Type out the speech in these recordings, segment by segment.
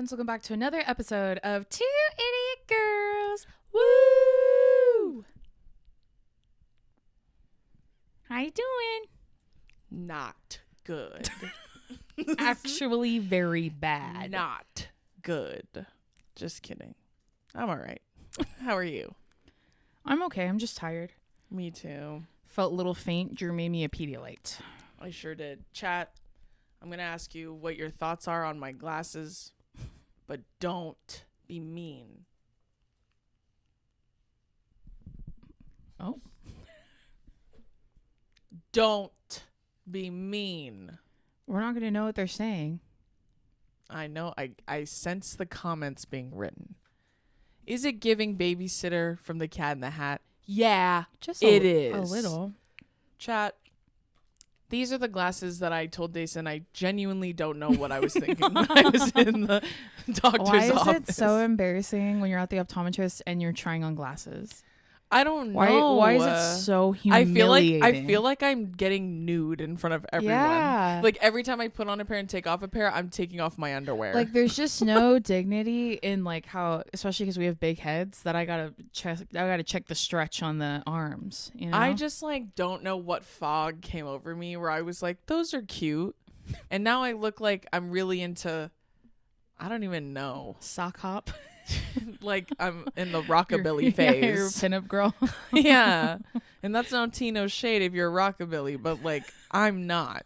friends. Welcome back to another episode of Two Idiot Girls. Woo! How you doing? Not good. Actually, very bad. Not good. Just kidding. I'm all right. How are you? I'm okay. I'm just tired. Me too. Felt a little faint. Drew made me a Pedialyte. I sure did. Chat, I'm going to ask you what your thoughts are on my glasses, but don't be mean. Oh. Don't be mean. We're not going to know what they're saying. I know. I sense the comments being written. Is it giving babysitter from the Cat in the Hat? Yeah, it is. A little. Chat, these are the glasses that I told Dason I genuinely don't know what I was thinking when I was in the doctor's office. Why is it so embarrassing when you're at the optometrist and you're trying on glasses? I don't know. Why is it so humiliating? I feel like I'm getting nude in front of everyone. Yeah. Like every time I put on a pair and take off a pair, I'm taking off my underwear. Like there's just no dignity in like how, especially because we have big heads, that I gotta check the stretch on the arms. You know? I just like don't know what fog came over me where I was like, those are cute, and now I look like I'm really into. I don't even know. Sock hop. Like I'm in the rockabilly phase. Yeah, you're a pinup girl. Yeah. And that's no tea, no shade if you're rockabilly, but like I'm not.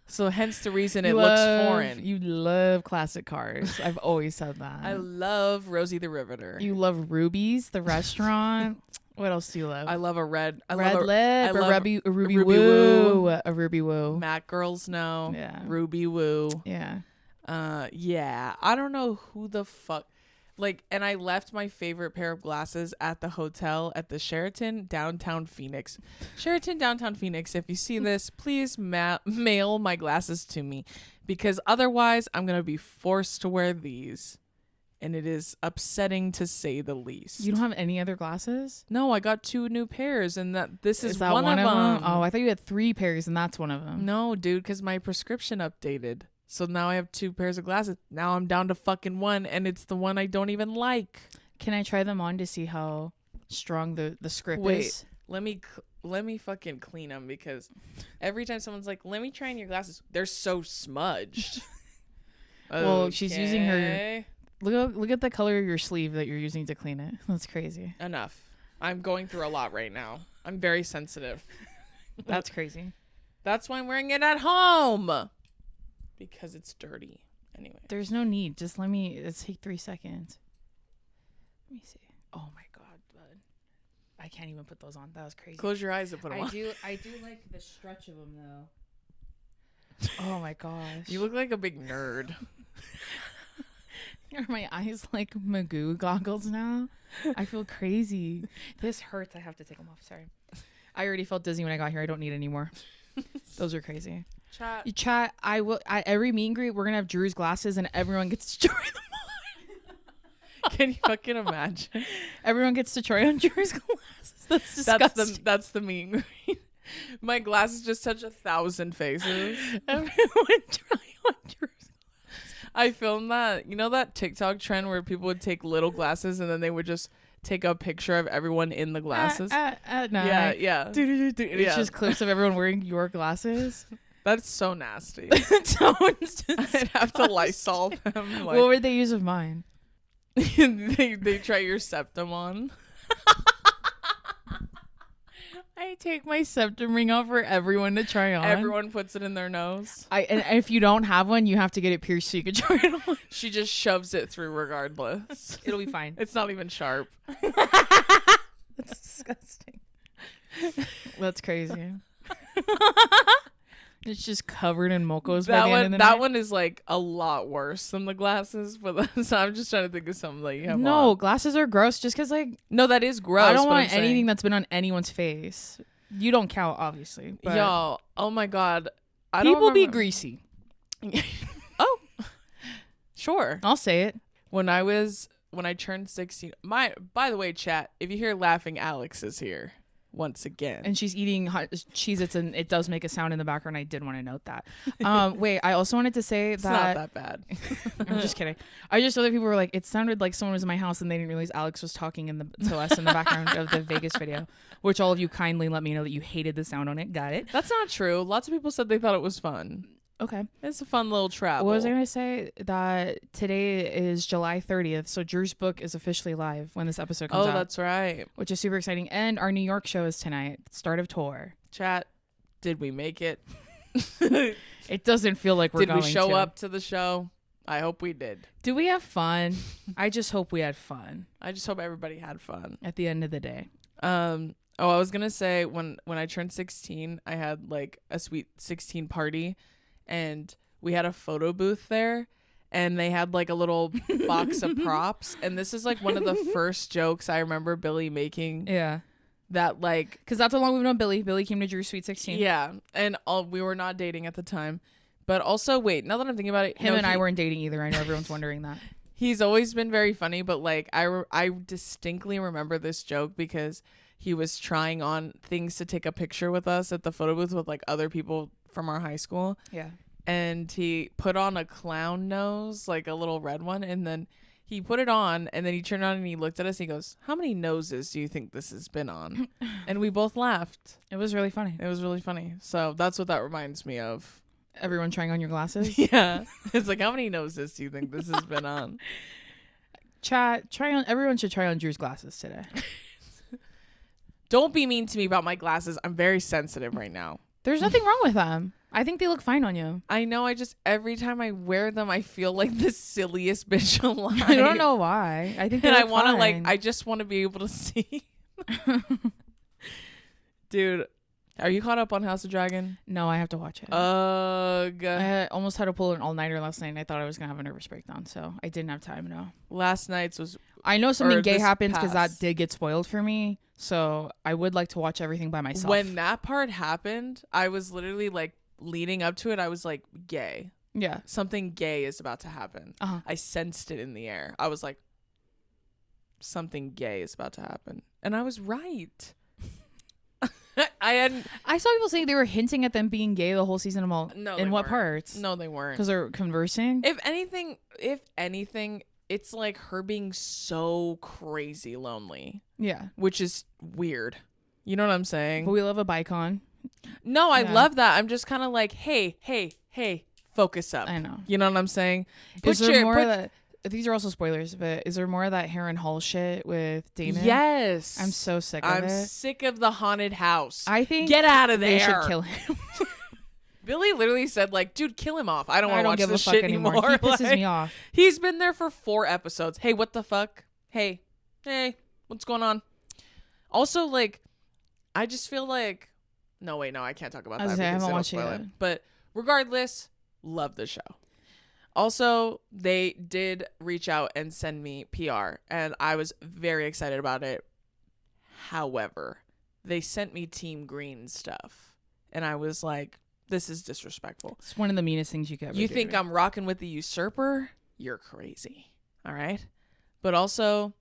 So hence the reason it looks foreign. You love classic cars. I've always said that. I love Rosie the Riveter. You love Ruby's, the restaurant. What else do you love? I love a red lip, a Ruby Ruby Woo. Woo. A Ruby Woo. Mac girls know. Yeah. Ruby Woo. Yeah. Yeah. I don't know who the fuck. Like, and I left my favorite pair of glasses at the hotel at the Sheraton downtown Phoenix. Sheraton downtown Phoenix, if you see this, please mail my glasses to me, because otherwise I'm going to be forced to wear these. And it is upsetting to say the least. You don't have any other glasses? No, I got 2 new pairs, and this is that one of them. Oh, I thought you had 3 pairs and that's one of them. No, dude, because my prescription updated. So now I have 2 pairs of glasses. Now I'm down to fucking 1, and it's the one I don't even like. Can I try them on to see how strong the script is? Let me fucking clean them, because every time someone's like, let me try on your glasses, they're so smudged. Well, she's using her... Look at the color of your sleeve that you're using to clean it. That's crazy. Enough. I'm going through a lot right now. I'm very sensitive. That's crazy. That's why I'm wearing it at home. Because it's dirty. Anyway. There's no need. Just let's take 3 seconds. Let me see. Oh my God, bud. I can't even put those on. That was crazy. Close your eyes and put them on. I do like the stretch of them though. Oh my gosh. You look like a big nerd. Are my eyes like Magoo goggles now? I feel crazy. This hurts. I have to take them off. Sorry. I already felt dizzy when I got here. I don't need any more. Those are crazy. Chat. I will. Every meet and greet, we're gonna have Drew's glasses, and everyone gets to try them on. Can you fucking imagine? Everyone gets to try on Drew's glasses. That's disgusting. That's the meet and greet. My glasses just touch 1,000 faces. Everyone try on Drew's glasses. I filmed that. You know that TikTok trend where people would take little glasses and then they would just take a picture of everyone in the glasses? No. Yeah. It's just clips of everyone wearing your glasses. That's so nasty. I'd have to Lysol them. Like, what would they use of mine? they try your septum on. I take my septum ring off for everyone to try on. Everyone puts it in their nose. And if you don't have one, you have to get it pierced so you can try it on. She just shoves it through regardless. It'll be fine. It's not even sharp. That's disgusting. That's crazy. It's just covered in mocos by the end of the night. That one is like a lot worse than the glasses. But so I'm just trying to think of something that you have on. Glasses are gross just because like... No, that is gross. I don't want anything that's been on anyone's face. You don't count, obviously. But yo, oh my God. People be greasy. Oh, sure. I'll say it. When I turned 16... By the way, chat, if you hear laughing, Alex is here. once again. And she's eating hot Cheez-Its, and it does make a sound in the background. I did want to note that. Wait, I also wanted to say it's that... not that bad. I'm just kidding. I just know that people were like, it sounded like someone was in my house, and they didn't realize Alex was talking to us in the background of the Vegas video, which all of you kindly let me know that you hated the sound on it. Got it. That's not true. Lots of people said they thought it was fun. Okay. It's a fun little travel. What was I going to say? That today is July 30th, so Drew's book is officially live when this episode comes out. Oh, that's right. Which is super exciting. And our New York show is tonight, start of tour. Chat, did we make it? It doesn't feel like we're going to. Did we show up to the show? I hope we did. Do we have fun? I just hope we had fun. I just hope everybody had fun. At the end of the day. I was going to say when I turned 16, I had like a sweet 16 party. And we had a photo booth there, and they had like a little box of props. And this is like one of the first jokes I remember Billy making. Yeah. That like, because that's how long we've known Billy. Billy came to Drew's Sweet 16. Yeah. And we were not dating at the time. But also, wait, now that I'm thinking about it. I weren't dating either. I know everyone's wondering that. He's always been very funny, but like I distinctly remember this joke because he was trying on things to take a picture with us at the photo booth with like other people from our high school. Yeah. And he put on a clown nose, like a little red one, and then he put it on, and then he turned on and he looked at us and he goes, "How many noses do you think this has been on?" And we both laughed. It was really funny. It was really funny. So that's what that reminds me of. Everyone trying on your glasses? Yeah. It's like, how many noses do you think this has been on? Chat, everyone should try on Drew's glasses today. Don't be mean to me about my glasses. I'm very sensitive right now. There's nothing wrong with them. I think they look fine on you. I know. Every time I wear them, I feel like the silliest bitch alive. I don't know why. I think they look fine. I just want to be able to see. Dude, are you caught up on House of Dragon? No, I have to watch it. I almost had to pull an all-nighter last night, and I thought I was going to have a nervous breakdown, so I didn't have time, no. Last night's was... I know something gay happens because that did get spoiled for me, so I would like to watch everything by myself. When that part happened, I was literally like, leading up to it, I was like, gay. Yeah. Something gay is about to happen. Uh-huh. I sensed it in the air. I was like, something gay is about to happen. And I was right. I saw people saying they were hinting at them being gay the whole season. No, in what weren't. parts? No, they weren't. Because they're conversing? If anything, it's like her being so crazy lonely. Yeah. Which is weird. You know what I'm saying? But we love a bicon. No, I love that. I'm just kind of like, hey, focus up. I know. You know what I'm saying? These are also spoilers, but is there more of that Harren Hall shit with Damon? Yes. I'm so sick of it. I'm sick of the haunted house. I think get out of there. They should kill him. Billy literally said, like, dude, kill him off. I don't want to watch give this a fuck shit anymore. anymore. He pisses me off. He's been there for 4 episodes. Hey, what the fuck? Hey, what's going on? Also, like, I just feel like... No, wait, no, I can't talk about that. I haven't watched it yet. But regardless, love the show. Also, they did reach out and send me PR, and I was very excited about it. However, they sent me Team Green stuff, and I was like, this is disrespectful. It's one of the meanest things you could ever do. You think I'm rocking with the usurper? You're crazy. All right? But also,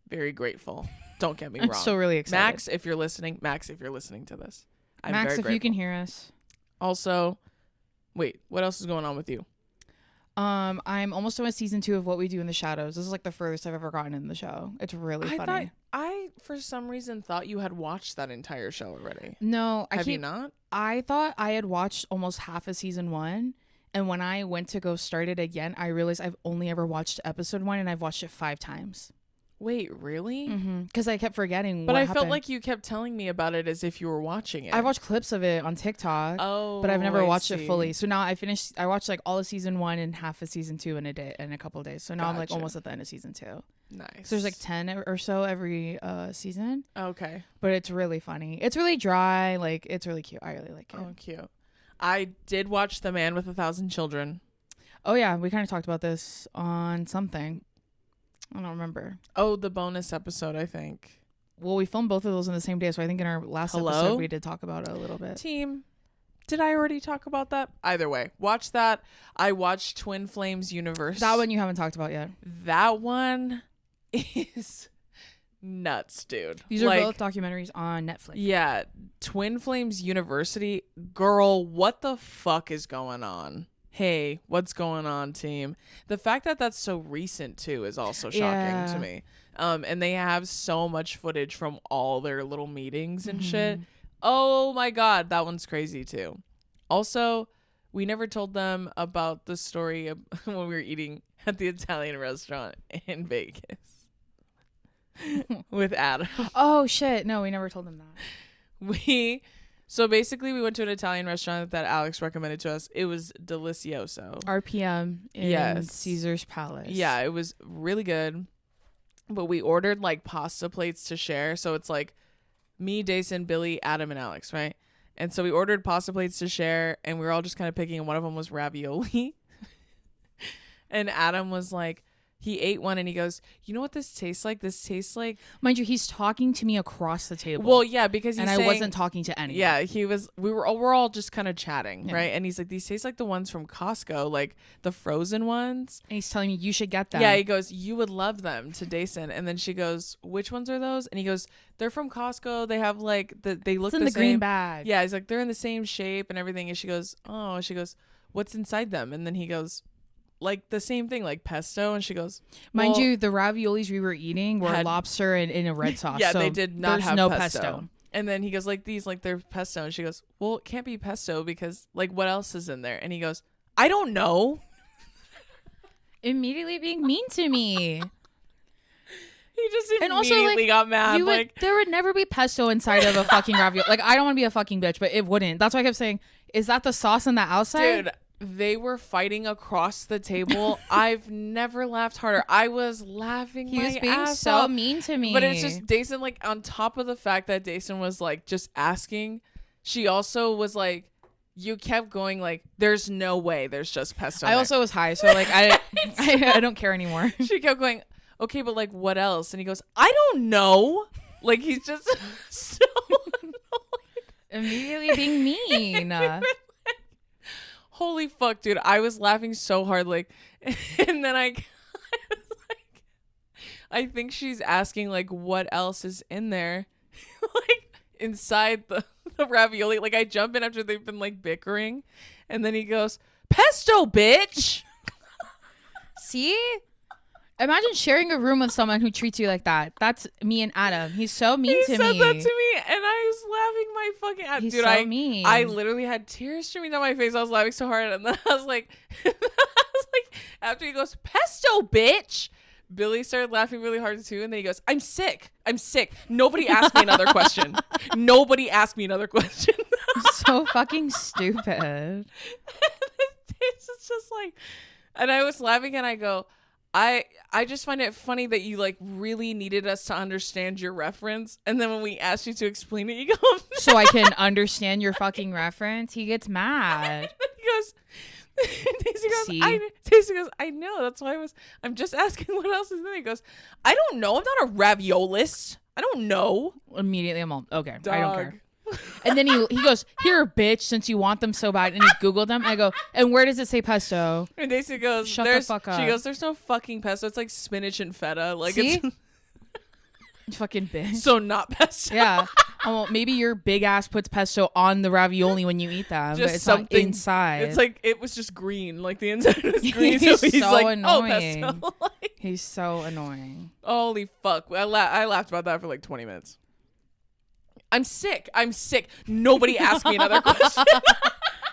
very grateful. Don't get me wrong. I'm so really excited. Max, if you're listening to this, I'm Max, very if grateful. you can hear us. Also, wait, what else is going on with you? I'm almost done with season 2 of What We Do in the Shadows. This is like the furthest I've ever gotten in the show. It's really funny. I for some reason thought you had watched that entire show already. No, have you not? I thought I had watched almost half of season 1, and when I went to go start it again, I realized I've only ever watched episode 1, and I've watched it 5 times. Wait, really? Because I kept forgetting. But what I happened. felt like you kept telling me about it as if you were watching it. I watched clips of it on TikTok. Oh, but I've never watched it fully. So now I watched like all of season 1 and half of season 2 in a couple of days. So now I'm like almost at the end of season 2. Nice. So there's like 10 or so every season. Okay. But it's really funny. It's really dry. Like, it's really cute. I really like it. Oh, cute. I did watch The Man with 1,000 Children. Oh yeah, we kind of talked about this on something. I don't remember. Oh, the bonus episode, I think. Well, we filmed both of those on the same day, so I think in our last episode we did talk about it a little bit. Team, did I already talk about that? Either way, watch that. I watched Twin Flames Universe. That one you haven't talked about yet. That one is nuts, dude. These are both documentaries on Netflix. Yeah. Twin Flames University. Girl, what the fuck is going on? Hey, what's going on, team? The fact that that's so recent, too, is also shocking to me. And they have so much footage from all their little meetings and shit. Oh, my God. That one's crazy, too. Also, we never told them about the story of when we were eating at the Italian restaurant in Vegas with Adam. Oh, shit. No, we never told them that. So basically, we went to an Italian restaurant that Alex recommended to us. It was delicioso. RPM in Caesar's Palace. Yeah, it was really good. But we ordered like pasta plates to share. So it's like me, Dason, Billy, Adam, and Alex, right? And so we ordered pasta plates to share, and we were all just kind of picking, and one of them was ravioli. And Adam was like, he ate one and he goes, you know what this tastes like? This tastes like... Mind you, he's talking to me across the table. Well, yeah, because I wasn't talking to anyone. Yeah, we're all just kind of chatting, right? And he's like, these taste like the ones from Costco, like the frozen ones. And he's telling me, you should get them. Yeah, he goes, you would love them, to Dason. And then she goes, which ones are those? And he goes, they're from Costco. They have like, they look the same. It's in the green bag. Yeah, he's like, they're in the same shape and everything. And she goes, what's inside them? And then he goes, like the same thing, like pesto. And she goes, mind you, the raviolis we were eating were lobster and in a red sauce. Yeah, so they did not have no pesto. And then he goes, like these, like they're pesto. And she goes, well, it can't be pesto because like what else is in there? And he goes, I don't know. Immediately being mean to me. He just immediately got mad. There would never be pesto inside of a fucking ravioli. Like, I don't want to be a fucking bitch, but it wouldn't. That's why I kept saying, is that the sauce on the outside? Dude, they were fighting across the table. I've never laughed harder. I was laughing my ass off. He was being so mean to me. But it's just Dason, like, on top of the fact that Dason was, like, just asking, she also was, like, you kept going, like, there's no way there's just pesto. I also was high, so, like, I don't care anymore. She kept going, okay, but, like, what else? And he goes, I don't know. Like, he's just so annoyed. Immediately being mean. Holy fuck, dude. I was laughing so hard, like, and then I was like, I think she's asking, like, what else is in there, like, inside the ravioli. Like, I jump in after they've been, like, bickering, and then he goes, pesto, bitch. See? Imagine sharing a room with someone who treats you like that. That's me and Adam. He's so mean to me. He said that to me, and I was laughing my fucking ass. He's dude, so mean. I literally had tears streaming down my face. I was laughing so hard, and then I was like, after he goes, pesto, bitch, Billy started laughing really hard too, and then he goes, I'm sick. Nobody asked me another question. So fucking stupid. It's just like, and I was laughing, and I go, I just find it funny that you like really needed us to understand your reference, and then when we asked you to explain it, you go so I can understand your fucking reference. He gets mad. He goes, Daisy goes, I know, that's why I'm just asking what else is in there. He goes, I don't know, I'm not a raviolist. I don't know. Immediately I'm all, okay, dog. I don't care. And then he goes, here, bitch, since you want them so bad. And he Googled them. I go, and where does it say pesto? And Daisy goes, shut the fuck up. She goes, there's no fucking pesto. It's like spinach and feta. Like, see? It's fucking bitch. So not pesto. Yeah. Oh, maybe your big ass puts pesto on the ravioli when you eat them, just but it's not inside. It's like, it was just green. Like the inside was green. He's so he's so like, annoying. oh, pesto. He's so annoying. Holy fuck. I laughed about that for like 20 minutes. I'm sick. Nobody asked me another question.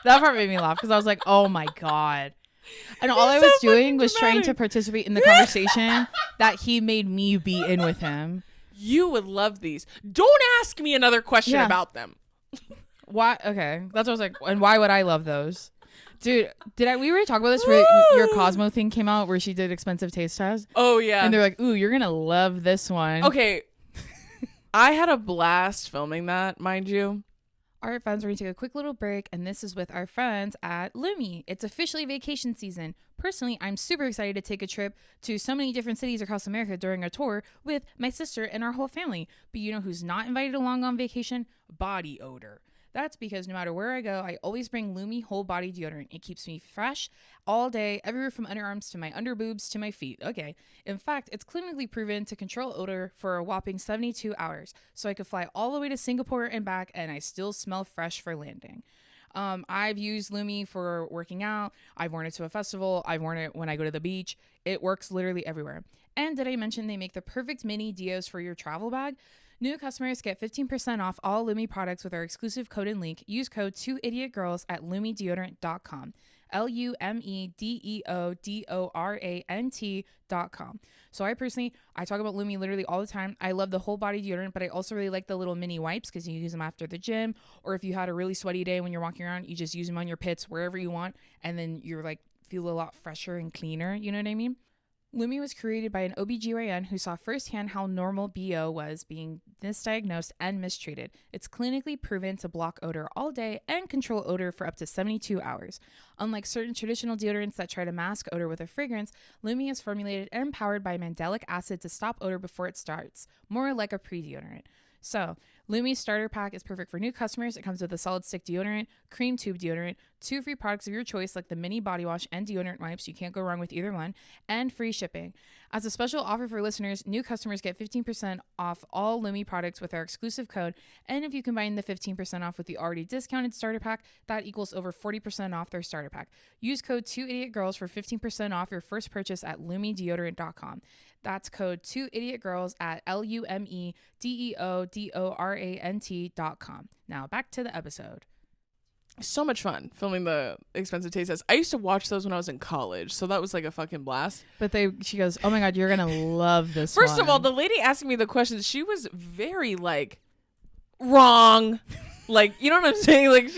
That part made me laugh because I was like, oh my God. And all I was doing was trying to participate in the conversation that he made me be in with him. You would love these. Don't ask me another question about them. Why? Okay. That's what I was like. And why would I love those? Dude, we already talk about this where your Cosmo thing came out where she did expensive taste test? Oh, yeah. And they're like, ooh, you're going to love this one. Okay. I had a blast filming that, mind you. All right, friends, we're going to take a quick little break, and this is with our friends at Lumi. It's officially vacation season. Personally, I'm super excited to take a trip to so many different cities across America during our tour with my sister and our whole family. But you know who's not invited along on vacation? Body odor. That's because no matter where I go, I always bring Lumi whole body deodorant. It keeps me fresh all day, everywhere from underarms to my underboobs to my feet. Okay. In fact, it's clinically proven to control odor for a whopping 72 hours. So I could fly all the way to Singapore and back and I still smell fresh for landing. I've used Lumi for working out. I've worn it to a festival. I've worn it when I go to the beach. It works literally everywhere. And did I mention they make the perfect mini deos for your travel bag? New customers get 15% off all Lumi products with our exclusive code and link. Use code 2idiotgirls at lumideodorant.com. LumiDeodorant.com. So I talk about Lumi literally all the time. I love the whole body deodorant, but I also really like the little mini wipes because you use them after the gym, or if you had a really sweaty day when you're walking around, you just use them on your pits wherever you want, and then you're like feel a lot fresher and cleaner. You know what I mean? Lumi was created by an OBGYN who saw firsthand how normal BO was being misdiagnosed and mistreated. It's clinically proven to block odor all day and control odor for up to 72 hours. Unlike certain traditional deodorants that try to mask odor with a fragrance, Lumi is formulated and powered by mandelic acid to stop odor before it starts, more like a pre-deodorant. So, Lumi's starter pack is perfect for new customers. It comes with a solid stick deodorant, cream tube deodorant, 2 free products of your choice like the mini body wash and deodorant wipes. You can't go wrong with either one, and free shipping. As a special offer for listeners, new customers get 15% off all Lumi products with our exclusive code. And if you combine the 15% off with the already discounted starter pack, that equals over 40% off their starter pack. Use code 2idiotgirls for 15% off your first purchase at lumideodorant.com. That's code 2idiotgirls at LumiDeodorant.com. Now back to the episode. So much fun filming the expensive taste tests. I used to watch those when I was in college, so that was like a fucking blast. But she goes, oh my God, you're gonna love this First one. of all, the lady asking me the questions, she was very like wrong. Like, you know what I'm saying? Like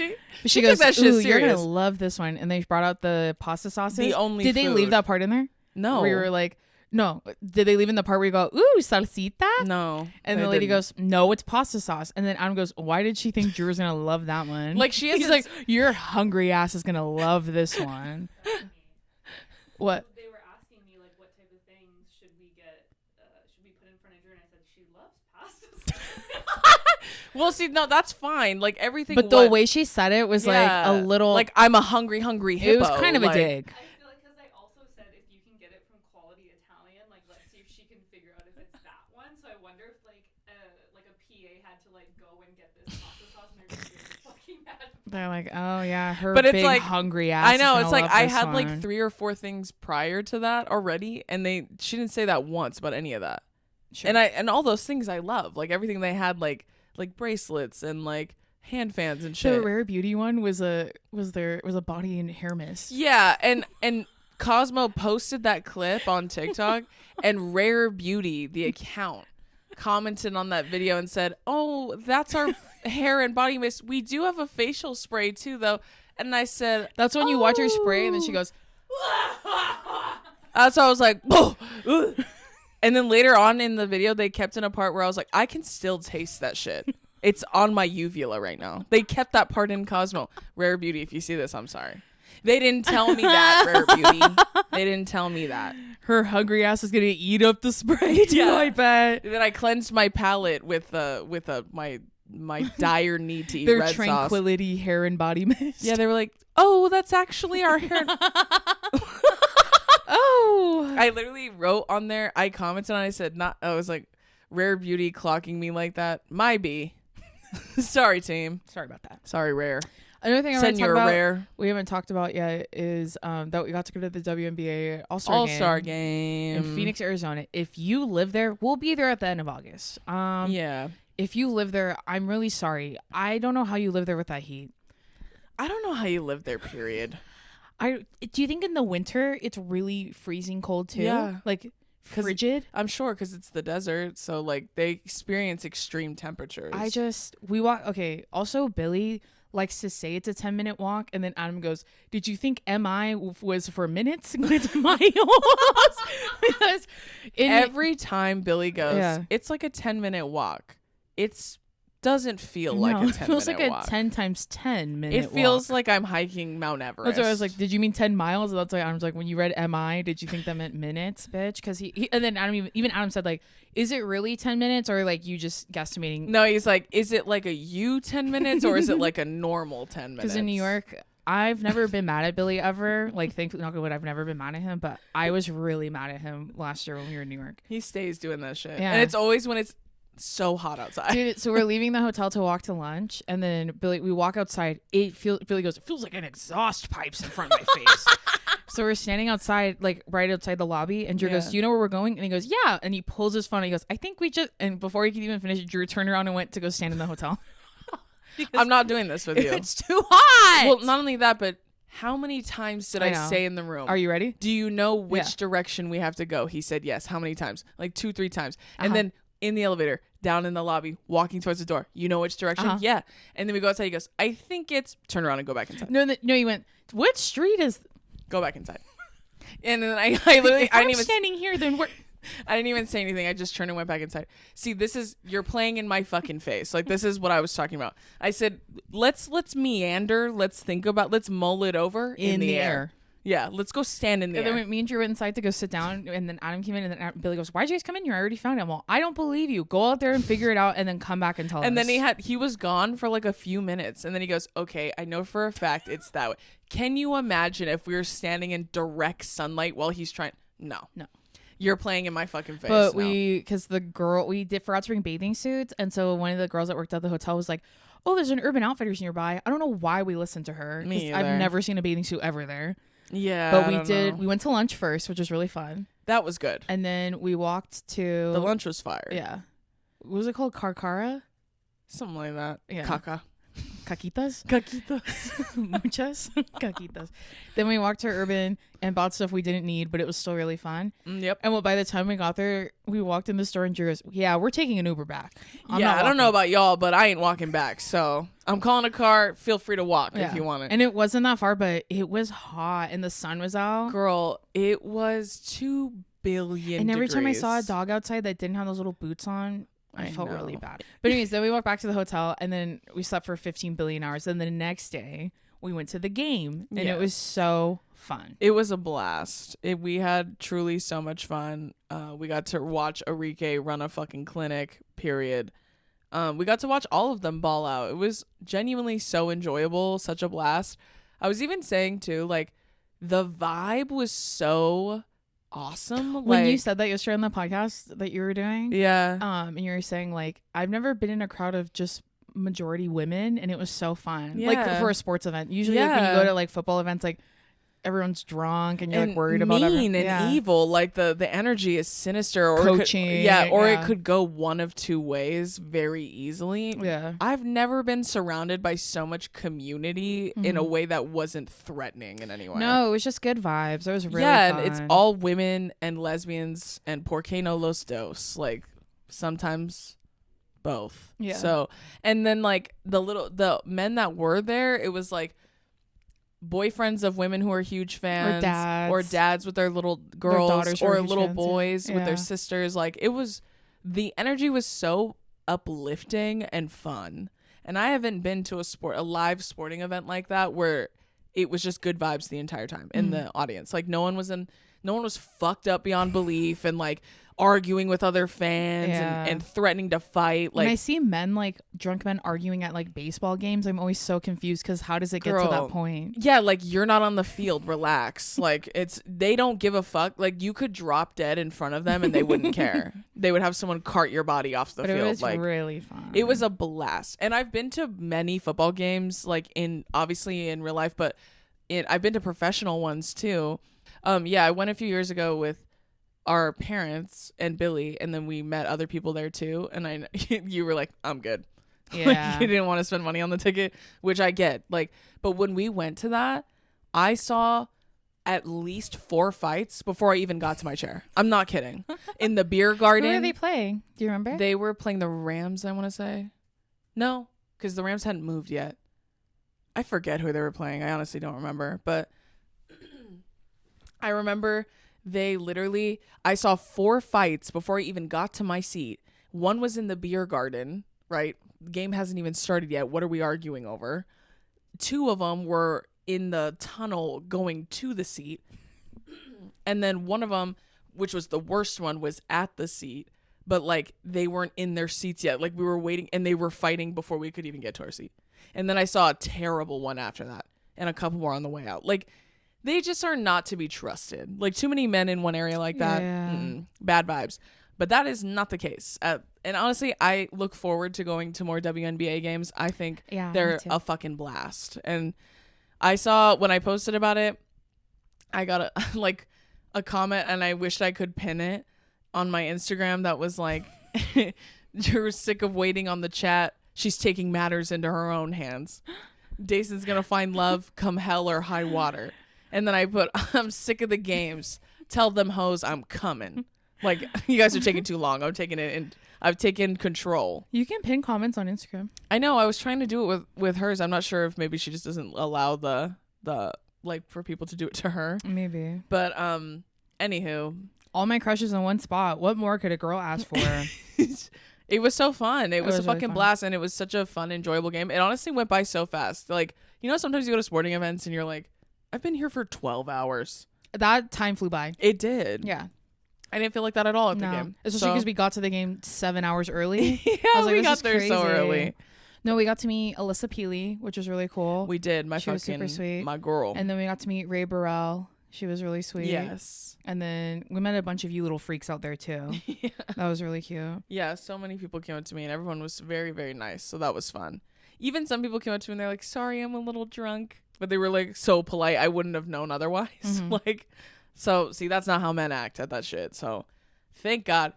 she goes, took that shit ooh, serious. you're gonna love this one. And they brought out the pasta sauces. The only Did they leave that part in there? No. Where you were like, no. Did they leave in the part where you go, ooh, salsita? No. And the lady goes, no, it's pasta sauce. And then Adam goes, why did she think Drew was going to love that one? Like he's like, your hungry ass is going to love this one. What? They were asking me, like, what type of things should we put in front of Drew? And I said, she loves pasta sauce. Well, see, no, that's fine. Like, everything. But the way she said it was like a little. Like, I'm a hungry hippo. It was kind of a dig. They're like, oh yeah, her but it's big like, hungry ass. I know, it's like I had one. like 3 or 4 things prior to that already, and she didn't say that once about any of that. Sure. And all those things I love, like everything they had, like bracelets and like hand fans and shit. The Rare Beauty one was a body and hair mist. Yeah, and Cosmo posted that clip on TikTok, and Rare Beauty, the account, commented on that video and said, oh, that's our hair and body mist. We do have a facial spray too, though. And I said, that's when you watch her spray, and then she goes, that's how I was like, whoa. And then later on in the video, they kept in a part where I was like, I can still taste that shit. It's on my uvula right now. They kept that part in Cosmo. Rare Beauty, if you see this, I'm sorry. They didn't tell me that, Rare Beauty. They didn't tell me that. Her hungry ass is gonna eat up the spray too, yeah. I bet. And then I cleansed my palate with my dire need to eat their red Tranquility sauce. Hair and body mist. Yeah, they were like, oh, that's actually our hair. Oh. I literally wrote on there, I commented on it, I said, I was like, Rare Beauty clocking me like that. My B. Sorry, team. Sorry about that. Sorry, Rare. Another thing I want to talk about, Rare. we haven't talked about yet, is that we got to go to the WNBA All-Star game in Phoenix, Arizona. If you live there, we'll be there at the end of August. Yeah. If you live there, I'm really sorry. I don't know how you live there with that heat. I don't know how you live there, period. Do you think in the winter it's really freezing cold too? Yeah. Like frigid? I'm sure because it's the desert. So like they experience extreme temperatures. We walk. Okay. Also, Billy likes to say it's a 10-minute walk, and then Adam goes, did you think MI was for minutes? It's miles. Because every time Billy goes, it's like a 10-minute walk. It's doesn't feel like a 10-minute walk. It feels like a 10 times 10 minute It feels like I'm hiking Mount Everest. That's why I was like, did you mean 10 miles? And that's why I was like, when you read MI, did you think that meant minutes, bitch? Because he and then even Adam said, like, is it really 10 minutes or like you just guesstimating? No, he's like, is it like a 10 minutes or is it like a normal 10 minutes? Because in New York, I've never been mad at Billy ever. Like, thankfully, knock on wood, I've never been mad at him. But I was really mad at him last year when we were in New York. He stays doing that shit. Yeah. And it's always when it's so hot outside. Dude, so we're leaving the hotel to walk to lunch. And then we walk outside. Billy goes, it feels like an exhaust pipe's in front of my face. So we're standing outside, like right outside the lobby. And Drew goes, do you know where we're going? And he goes, yeah. And he pulls his phone. And he goes, I think we just, and before he could even finish, Drew turned around and went to go stand in the hotel. I'm not doing this with you. It's too hot. Well, not only that, but how many times did I say in the room? Are you ready? Do you know which direction we have to go? He said yes. How many times? Like 2-3 times. And then in the elevator, down in the lobby, walking towards the door. You know which direction? Yeah. And then we go outside. He goes, I think it's turn around and go back inside. No, you went, which street is? Go back inside. And then I literally, I didn't even standing here. Then we're. I didn't even say anything. I just turned and went back inside. See, you're playing in my fucking face. Like, this is what I was talking about. I said, let's meander. Let's mull it over in the air. Yeah, let's go stand in the air. And then me and Drew went inside to go sit down, and then Adam came in, and then Billy goes, why'd you guys come in here? I already found him. Well, I don't believe you. Go out there and figure it out, and then come back and tell us. And then he was gone for like a few minutes, and then he goes, okay, I know for a fact it's that way. Can you imagine if we were standing in direct sunlight while he's trying? No. You're playing in my fucking face. But because the girl, forgot to bring bathing suits. And so one of the girls that worked at the hotel was like, oh, there's an Urban Outfitters nearby. I don't know why we listened to her. Me I've never seen a bathing suit ever there. Yeah. But we did. We went to lunch first, which was really fun. That was good. And then we walked to. The lunch was fire. Yeah. What was it called? Carcara? Something like that. Yeah. Caca. Caquitas? Muchas. Caquitas. Then we walked to Urban and bought stuff we didn't need, but it was still really fun. Yep. And by the time we got there, we walked in the store and Drew goes, yeah, we're taking an Uber back. I don't know about y'all, but I ain't walking back. So I'm calling a car. Feel free to walk if you want it. And it wasn't that far, but it was hot and the sun was out. Girl, it was 2 billion And every degrees. time I saw a dog outside that didn't have those little boots on, I felt really bad. But anyways, then we walked back to the hotel and then we slept for 15 billion hours. And the next day we went to the game and it was so fun. It was a blast. We had truly so much fun. We got to watch Enrique run a fucking clinic, period. We got to watch all of them ball out. It was genuinely so enjoyable, such a blast. I was even saying too, like, the vibe was so awesome. When you said that yesterday on the podcast that you were doing, and you were saying like, I've never been in a crowd of just majority women, and it was so fun. Like for a sports event, usually like, when you go to like football events, like everyone's drunk and you're like worried about mean and evil. Like the energy is sinister, or coaching, it could go one of two ways very easily. Yeah, I've never been surrounded by so much community in a way that wasn't threatening in any way. No, it was just good vibes. It was really fun. And it's all women and lesbians and por qué no los dos. Like sometimes both. Yeah. So and then like the men that were there, it was like boyfriends of women who are huge fans, or dads with their little girls, or little boys with their sisters. Like it was, the energy was so uplifting and fun. And I haven't been to a live sporting event like that where it was just good vibes the entire time in the audience. Like no one was fucked up beyond belief and like arguing with other fans and threatening to fight. Like when I see men, like drunk men arguing at like baseball games, I'm always so confused because how does it get to that point? Yeah, like you're not on the field. Relax. Like they don't give a fuck. Like you could drop dead in front of them and they wouldn't care. They would have someone cart your body off the field. It was like really fun. It was a blast. And I've been to many football games, like obviously in real life, but I've been to professional ones too. I went a few years ago with our parents and Billy, and then we met other people there too. And you were like, I'm good. Yeah. Like, you didn't want to spend money on the ticket, which I get. Like, but when we went to that, I saw at least 4 fights before I even got to my chair. I'm not kidding. In the beer garden. Who were they playing? Do you remember? They were playing the Rams, I want to say. No, because the Rams hadn't moved yet. I forget who they were playing. I honestly don't remember. But I remember I saw 4 fights before I even got to my seat. One was in the beer garden, right? game hasn't even started yet. What are we arguing over? 2 of them were in the tunnel going to the seat. And then one of them, which was the worst one, was at the seat. But, like, they weren't in their seats yet. Like, we were waiting, and they were fighting before we could even get to our seat. And then I saw a terrible one after that. And a couple more on the way out. Like, they just are not to be trusted. Like, too many men in one area like that. Yeah. Bad vibes. But that is not the case. And honestly, I look forward to going to more WNBA games. I think they're a fucking blast. And I saw, when I posted about it, I got a comment, and I wished I could pin it on my Instagram that was like, you're sick of waiting on the chat. She's taking matters into her own hands. Dayson's going to find love come hell or high water. And then I put, I'm sick of the games. Tell them hoes I'm coming. Like, you guys are taking too long. I'm taking it, and I've taken control. You can pin comments on Instagram. I know. I was trying to do it with hers. I'm not sure if maybe she just doesn't allow the like for people to do it to her. Maybe. But anywho, all my crushes in one spot. What more could a girl ask for? It was so fun. It was a really fucking fun. blast, and it was such a fun, enjoyable game. It honestly went by so fast. Like, you know, sometimes you go to sporting events and you're like, I've been here for 12 hours. That time flew by. It did. Yeah. I didn't feel like that at all at the game. Especially because we got to the game 7 hours early. Yeah, I was like, we got there so early. No, we got to meet Alyssa Peely, which was really cool. We did. She was super sweet. My girl. And then we got to meet Ray Burrell. She was really sweet. Yes. And then we met a bunch of you little freaks out there too. Yeah. That was really cute. Yeah, so many people came up to me, and everyone was very, very nice. So that was fun. Even some people came up to me and they're like, sorry, I'm a little drunk. But they were like so polite. I wouldn't have known otherwise. Mm-hmm. Like, so see, that's not how men act at that shit. So thank God.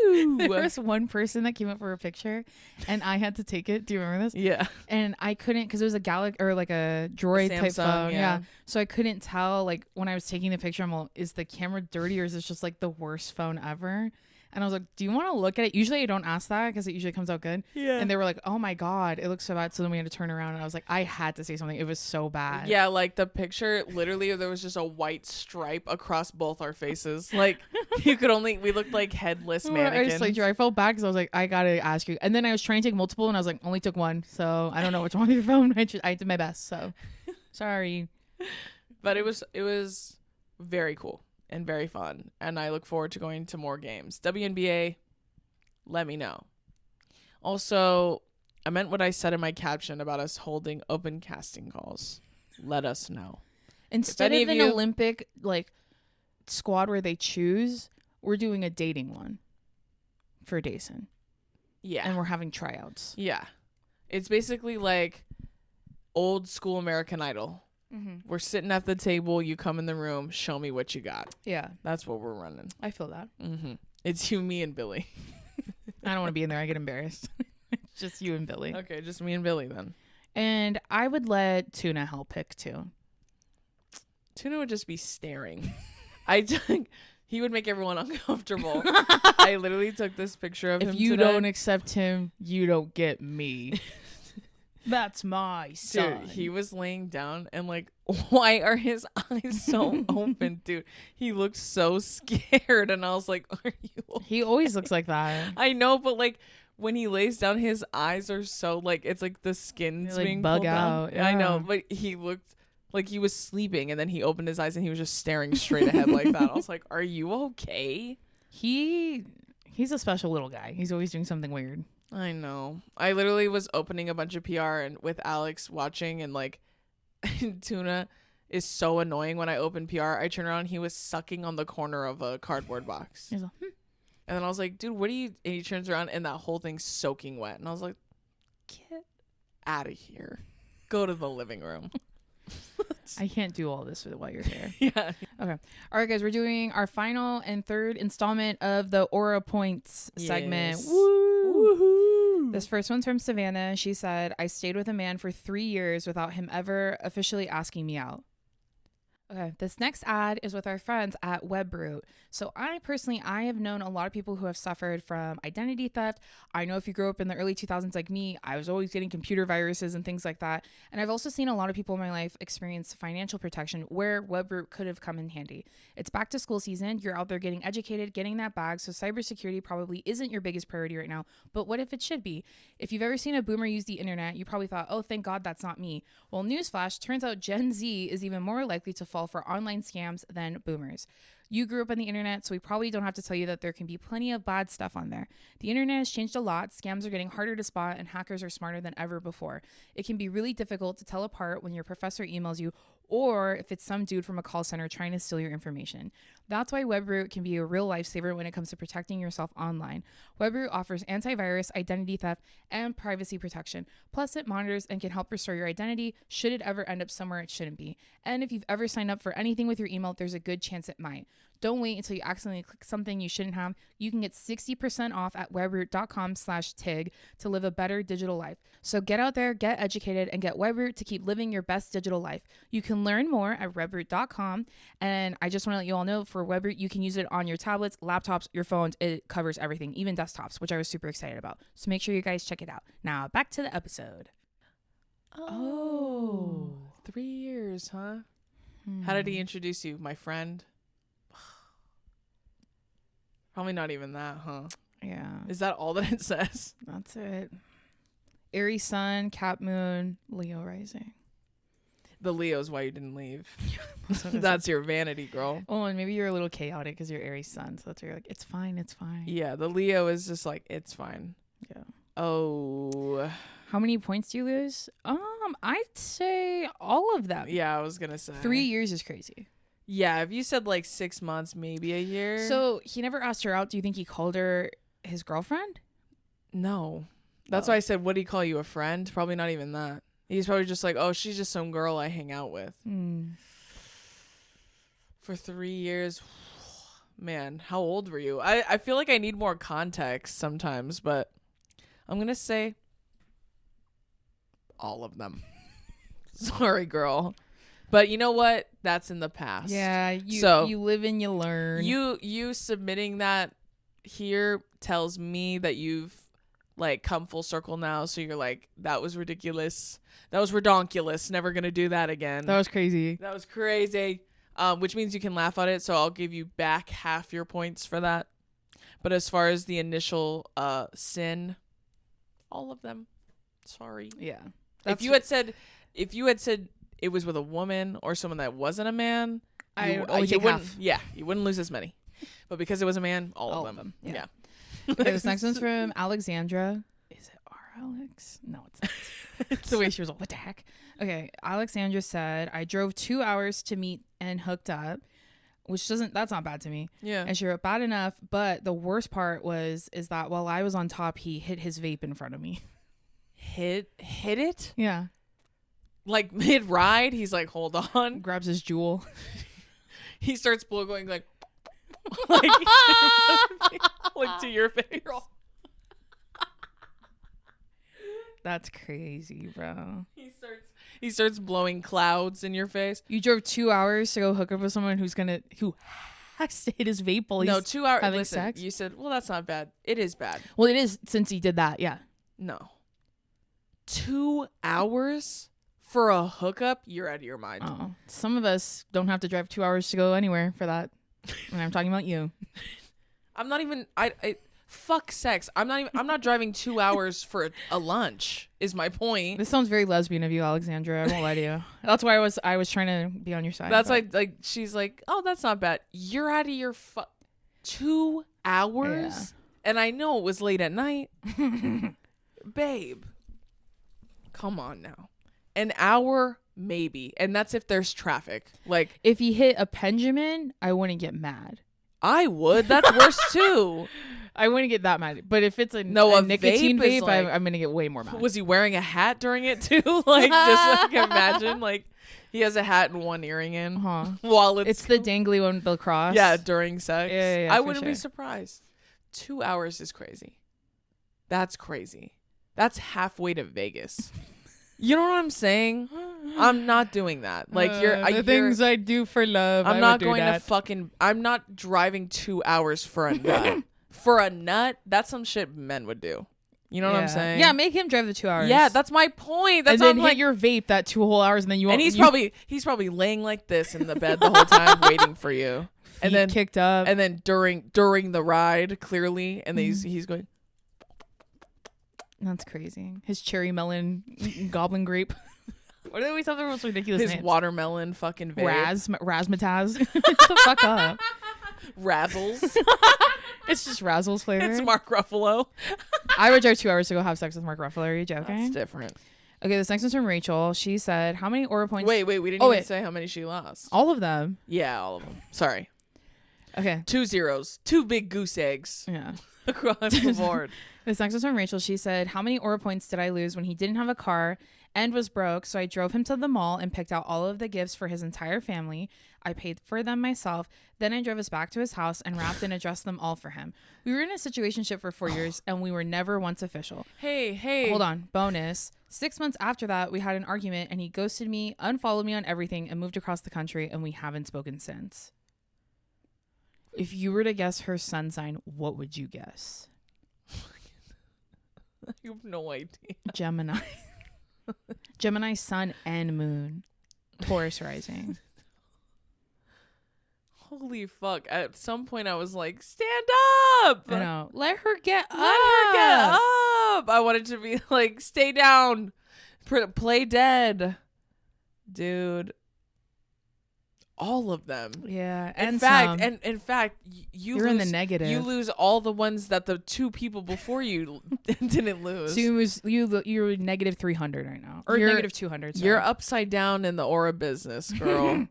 There was one person that came up for a picture, and I had to take it. Do you remember this? Yeah. And I couldn't, because it was a Galaxy or like a Droid type phone. Yeah. So I couldn't tell, like, when I was taking the picture, I'm like, is the camera dirty or is this just like the worst phone ever? And I was like, do you want to look at it? Usually I don't ask that because it usually comes out good. Yeah. And they were like, oh my God, it looks so bad. So then we had to turn around, and I was like, I had to say something. It was so bad. Yeah, like the picture, literally there was just a white stripe across both our faces. Like we looked like headless mannequins. I felt bad because I was like, I got to ask you. And then I was trying to take multiple, and I was like, only took one. So I don't know what's wrong with your phone. I did my best. So sorry. But it was very cool and very fun, and I look forward to going to more games. WNBA, let me know. Also, I meant what I said in my caption about us holding open casting calls. Let us know. Instead of an Olympic like squad where they choose, we're doing a dating one for Dayson. Yeah. And we're having tryouts. Yeah. It's basically like old school American Idol. Mm-hmm. We're sitting at the table. You come in the room. Show me what you got. Yeah. That's what we're running. I feel that. Mm-hmm. It's you, me, and Billy. I don't want to be in there. I get embarrassed. It's just you and Billy. Okay, just me and Billy then. And I would let Tuna help pick too. Tuna would just be staring. He would make everyone uncomfortable. I literally took this picture of him If you today. don't accept him, you don't get me. That's my son. Dude, he was laying down, and like, why are his eyes so open, dude? He looked so scared, and I was like, are you okay? He always looks like that. I know, but like when he lays down, his eyes are so like, it's like the skin's like being bug pulled out. down. Yeah. I know, but he looked like he was sleeping, and then he opened his eyes and he was just staring straight ahead like that. I was like, are you okay? He's a special little guy. He's always doing something weird. I know. I literally was opening a bunch of PR and with Alex watching, and like Tuna is so annoying when I open PR. I turn around, he was sucking on the corner of a cardboard box. He's like, And then I was like, dude, what are you? And he turns around and that whole thing's soaking wet. And I was like, get out of here. Go to the living room. I can't do all this while you're here. Yeah. Okay. All right, guys. We're doing our final and third installment of the Aura Points segment. Yes. Woo! Woohoo! This first one's from Savannah. She said, I stayed with a man for 3 years without him ever officially asking me out. Okay, this next ad is with our friends at Webroot. So I have known a lot of people who have suffered from identity theft. I know if you grew up in the early 2000s like me, I was always getting computer viruses and things like that. And I've also seen a lot of people in my life experience financial protection where Webroot could have come in handy. It's back to school season. You're out there getting educated, getting that bag. So cybersecurity probably isn't your biggest priority right now. But what if it should be? If you've ever seen a boomer use the internet, you probably thought, oh, thank God that's not me. Well, newsflash, turns out Gen Z is even more likely to fall for online scams than boomers. You grew up on the internet, so we probably don't have to tell you that there can be plenty of bad stuff on there. The internet has changed a lot. Scams are getting harder to spot, and hackers are smarter than ever before. It can be really difficult to tell apart when your professor emails you or if it's some dude from a call center trying to steal your information. That's why Webroot can be a real lifesaver when it comes to protecting yourself online. Webroot offers antivirus, identity theft, and privacy protection. Plus, it monitors and can help restore your identity should it ever end up somewhere it shouldn't be. And if you've ever signed up for anything with your email, there's a good chance it might. Don't wait until you accidentally click something you shouldn't have. You can get 60% off at webroot.com/TIG to live a better digital life. So get out there, get educated, and get Webroot to keep living your best digital life. You can learn more at webroot.com. And I just want to let you all know, for Webroot, you can use it on your tablets, laptops, your phones. It covers everything, even desktops, which I was super excited about. So make sure you guys check it out. Now, back to the episode. Oh, 3 years, huh? How did he introduce you? My friend? Probably not even that, huh? Yeah. Is that all that it says? That's it. Aries sun, Cap moon, Leo rising. The Leo's why you didn't leave. That's your vanity, girl. Oh, and maybe you're a little chaotic because you're Aries sun. So that's why you're like, it's fine, it's fine. Yeah, the Leo is just like, it's fine. Yeah. Oh. How many points do you lose? I'd say all of them. Yeah, I was going to say. 3 years is crazy. Yeah, if you said like 6 months, maybe a year. So he never asked her out. Do you think he called her his girlfriend? No. That's why I said, what did he call you, a friend? Probably not even that. He's probably just like, oh, she's just some girl I hang out with. For 3 years. Man, how old were you? I feel like I need more context sometimes, but I'm going to say all of them. Sorry, girl. But you know what? That's in the past. Yeah, you live and you learn. You submitting that here tells me that you've like come full circle now. So you're like, that was ridiculous. That was redonkulous. Never gonna do that again. That was crazy. That was crazy. Which means you can laugh at it. So I'll give you back half your points for that. But as far as the initial sin, all of them. Sorry. Yeah. If you had said it was with a woman or someone that wasn't a man, you wouldn't lose as many. But because it was a man, all of them. Yeah. Okay, this next one's from Alexandra. Is it our Alex? No, it's not. It's the way she was like, what the heck? Okay, Alexandra said, I drove 2 hours to meet and hooked up, that's not bad to me. Yeah. And she wrote, bad enough, but the worst part is that while I was on top, he hit his vape in front of me. Hit it? Yeah. Like mid ride, he's like, hold on. Grabs his jewel. He starts going like like to your face. That's crazy, bro. He starts blowing clouds in your face. You drove 2 hours to go hook up with someone who has to hit his vape while he's 2 hours. having Listen, sex? you said, well, that's not bad. It is bad. Well, it is since he did that, yeah. No. 2 hours for a hookup? You're out of your mind. Oh, some of us don't have to drive 2 hours to go anywhere for that. And I'm talking about you. I'm not even. I fuck sex. I'm not driving 2 hours for a lunch. Is my point. This sounds very lesbian of you, Alexandra. I won't lie to you. That's why I was trying to be on your side. That's like she's like, oh, that's not bad. You're out of your 2 hours, yeah. And I know it was late at night, babe. Come on now. An hour, maybe. And that's if there's traffic. Like, if he hit a Benjamin, I wouldn't get mad. I would. That's worse, too. I wouldn't get that mad. But if it's a nicotine vape, like, I'm going to get way more mad. Was he wearing a hat during it, too? Like, just like imagine, like, he has a hat and one earring in. While it's the dangly one with the cross. Yeah, during sex. Yeah, I wouldn't be surprised. 2 hours is crazy. That's crazy. That's halfway to Vegas. You know what I'm saying? I'm not doing that. Like the things I do for love. I'm not going to fucking. I'm not driving 2 hours for a nut. For a nut, that's some shit men would do. You know what I'm saying? Yeah, make him drive the 2 hours. Yeah, that's my point. That's and then hit like your vape that 2 whole hours, and then you. And he's probably laying like this in the bed the whole time, waiting for you. And then kicked up. And then during the ride, clearly, and then he's going. That's crazy. His cherry melon goblin grape. What are we talking about? Most ridiculous His names? watermelon fucking vape. Razzmatazz. Shut the fuck up. Razzles. It's just Razzles flavor. It's Mark Ruffalo. I would drive 2 hours to go have sex with Mark Ruffalo. Are you joking? That's different. Okay, this next one's from Rachel. She said, how many Aura points? Wait. We didn't even say how many she lost. All of them. Yeah, all of them. Sorry. Okay. 2 zeros. 2 big goose eggs. Yeah. Across the board. This next one's from Rachel. She said, how many Aura points did I lose when he didn't have a car and was broke? So I drove him to the mall and picked out all of the gifts for his entire family. I paid for them myself. Then I drove us back to his house and wrapped and addressed them all for him. We were in a situationship for 4 years and we were never once official. Hey. Hold on. Bonus. 6 months after that, we had an argument and he ghosted me, unfollowed me on everything, and moved across the country, and we haven't spoken since. If you were to guess her sun sign, what would you guess? I have no idea. Gemini. Gemini sun and moon. Taurus rising. Holy fuck. At some point I was like, stand up. I know. Let her get up. I wanted to be like, stay down. Play dead. Dude. All of them. Yeah. In fact, you're in the negative. You lose all the ones that the 2 people before you didn't lose. So you're negative 300 right now, or negative 200. Sorry. You're upside down in the Aura business, girl.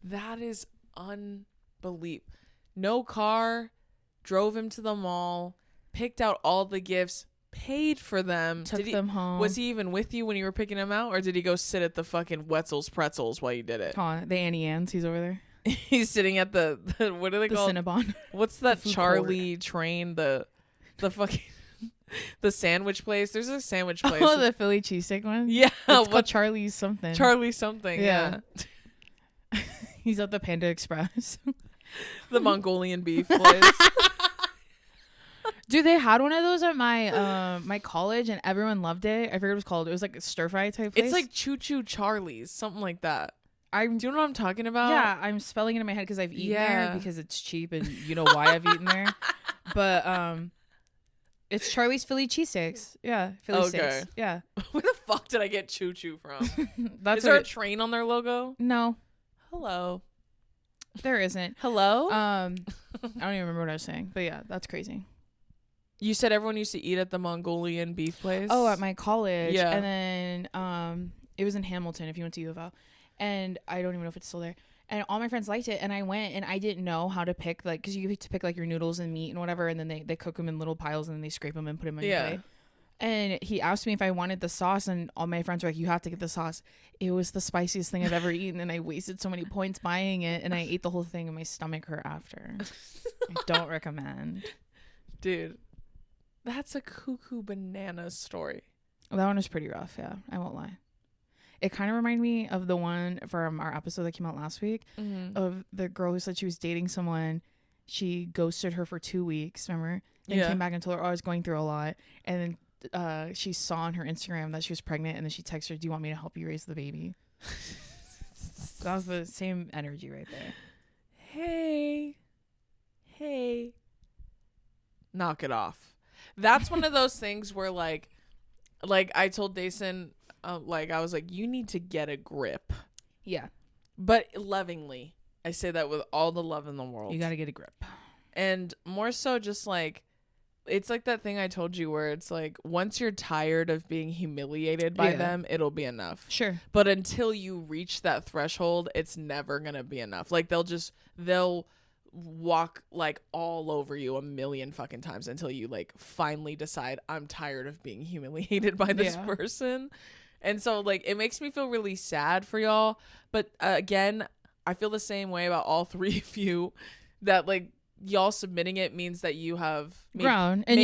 That is unbelievable. No car, drove him to the mall, picked out all the gifts, paid for them, took them home. Was he even with you when you were picking him out, or did he go sit at the fucking Wetzel's Pretzels while you did it? The Annie Ann's, he's over there. He's sitting at the what are they called? The Cinnabon. What's that Charlie train? The fucking the sandwich place. There's a sandwich place. Oh, the Philly cheesesteak one. Yeah, it's called Charlie's something. Charlie something. Yeah. He's at the Panda Express. The Mongolian beef place. Dude, they had one of those at my college, and everyone loved it. I forget what it was called. It was like a stir fry type place. It's like Choo Choo Charlie's, something like that. Do you know what I'm talking about? Yeah, I'm spelling it in my head because I've eaten there because it's cheap, and you know why I've eaten there. But it's Charlie's Philly cheesesteaks. Yeah, Philly steaks. Yeah. Where the fuck did I get Choo Choo from? Is there a train on their logo? No. Hello. There isn't. Hello? I don't even remember what I was saying, but yeah, that's crazy. You said everyone used to eat at the Mongolian beef place? Oh, at my college. Yeah. And then it was in Hamilton if you went to U of L. And I don't even know if it's still there. And all my friends liked it. And I went and I didn't know how to pick, like, because you get to pick like your noodles and meat and whatever. And then they cook them in little piles and then they scrape them and put them in your plate. And he asked me if I wanted the sauce. And all my friends were like, you have to get the sauce. It was the spiciest thing I've ever eaten. And I wasted so many points buying it. And I ate the whole thing and my stomach hurt after. I don't recommend. Dude. That's a cuckoo banana story. That one was pretty rough, yeah. I won't lie. It kind of reminded me of the one from our episode that came out last week of the girl who said she was dating someone. She ghosted her for 2 weeks, remember? Then came back and told her, I was going through a lot. And then she saw on her Instagram that she was pregnant, and then she texted her, do you want me to help you raise the baby? That was the same energy right there. Hey. Knock it off. That's one of those things where like I told Dason, I was like, you need to get a grip. Yeah. But lovingly. I say that with all the love in the world. You got to get a grip. And more so just like, it's like that thing I told you where it's like, once you're tired of being humiliated by them, it'll be enough. Sure. But until you reach that threshold, it's never going to be enough. Like they'll walk like all over you a million fucking times until you like finally decide I'm tired of being humiliated by this person. And so like it makes me feel really sad for y'all, but again I feel the same way about all 3 of you, that like y'all submitting it means that you have grown and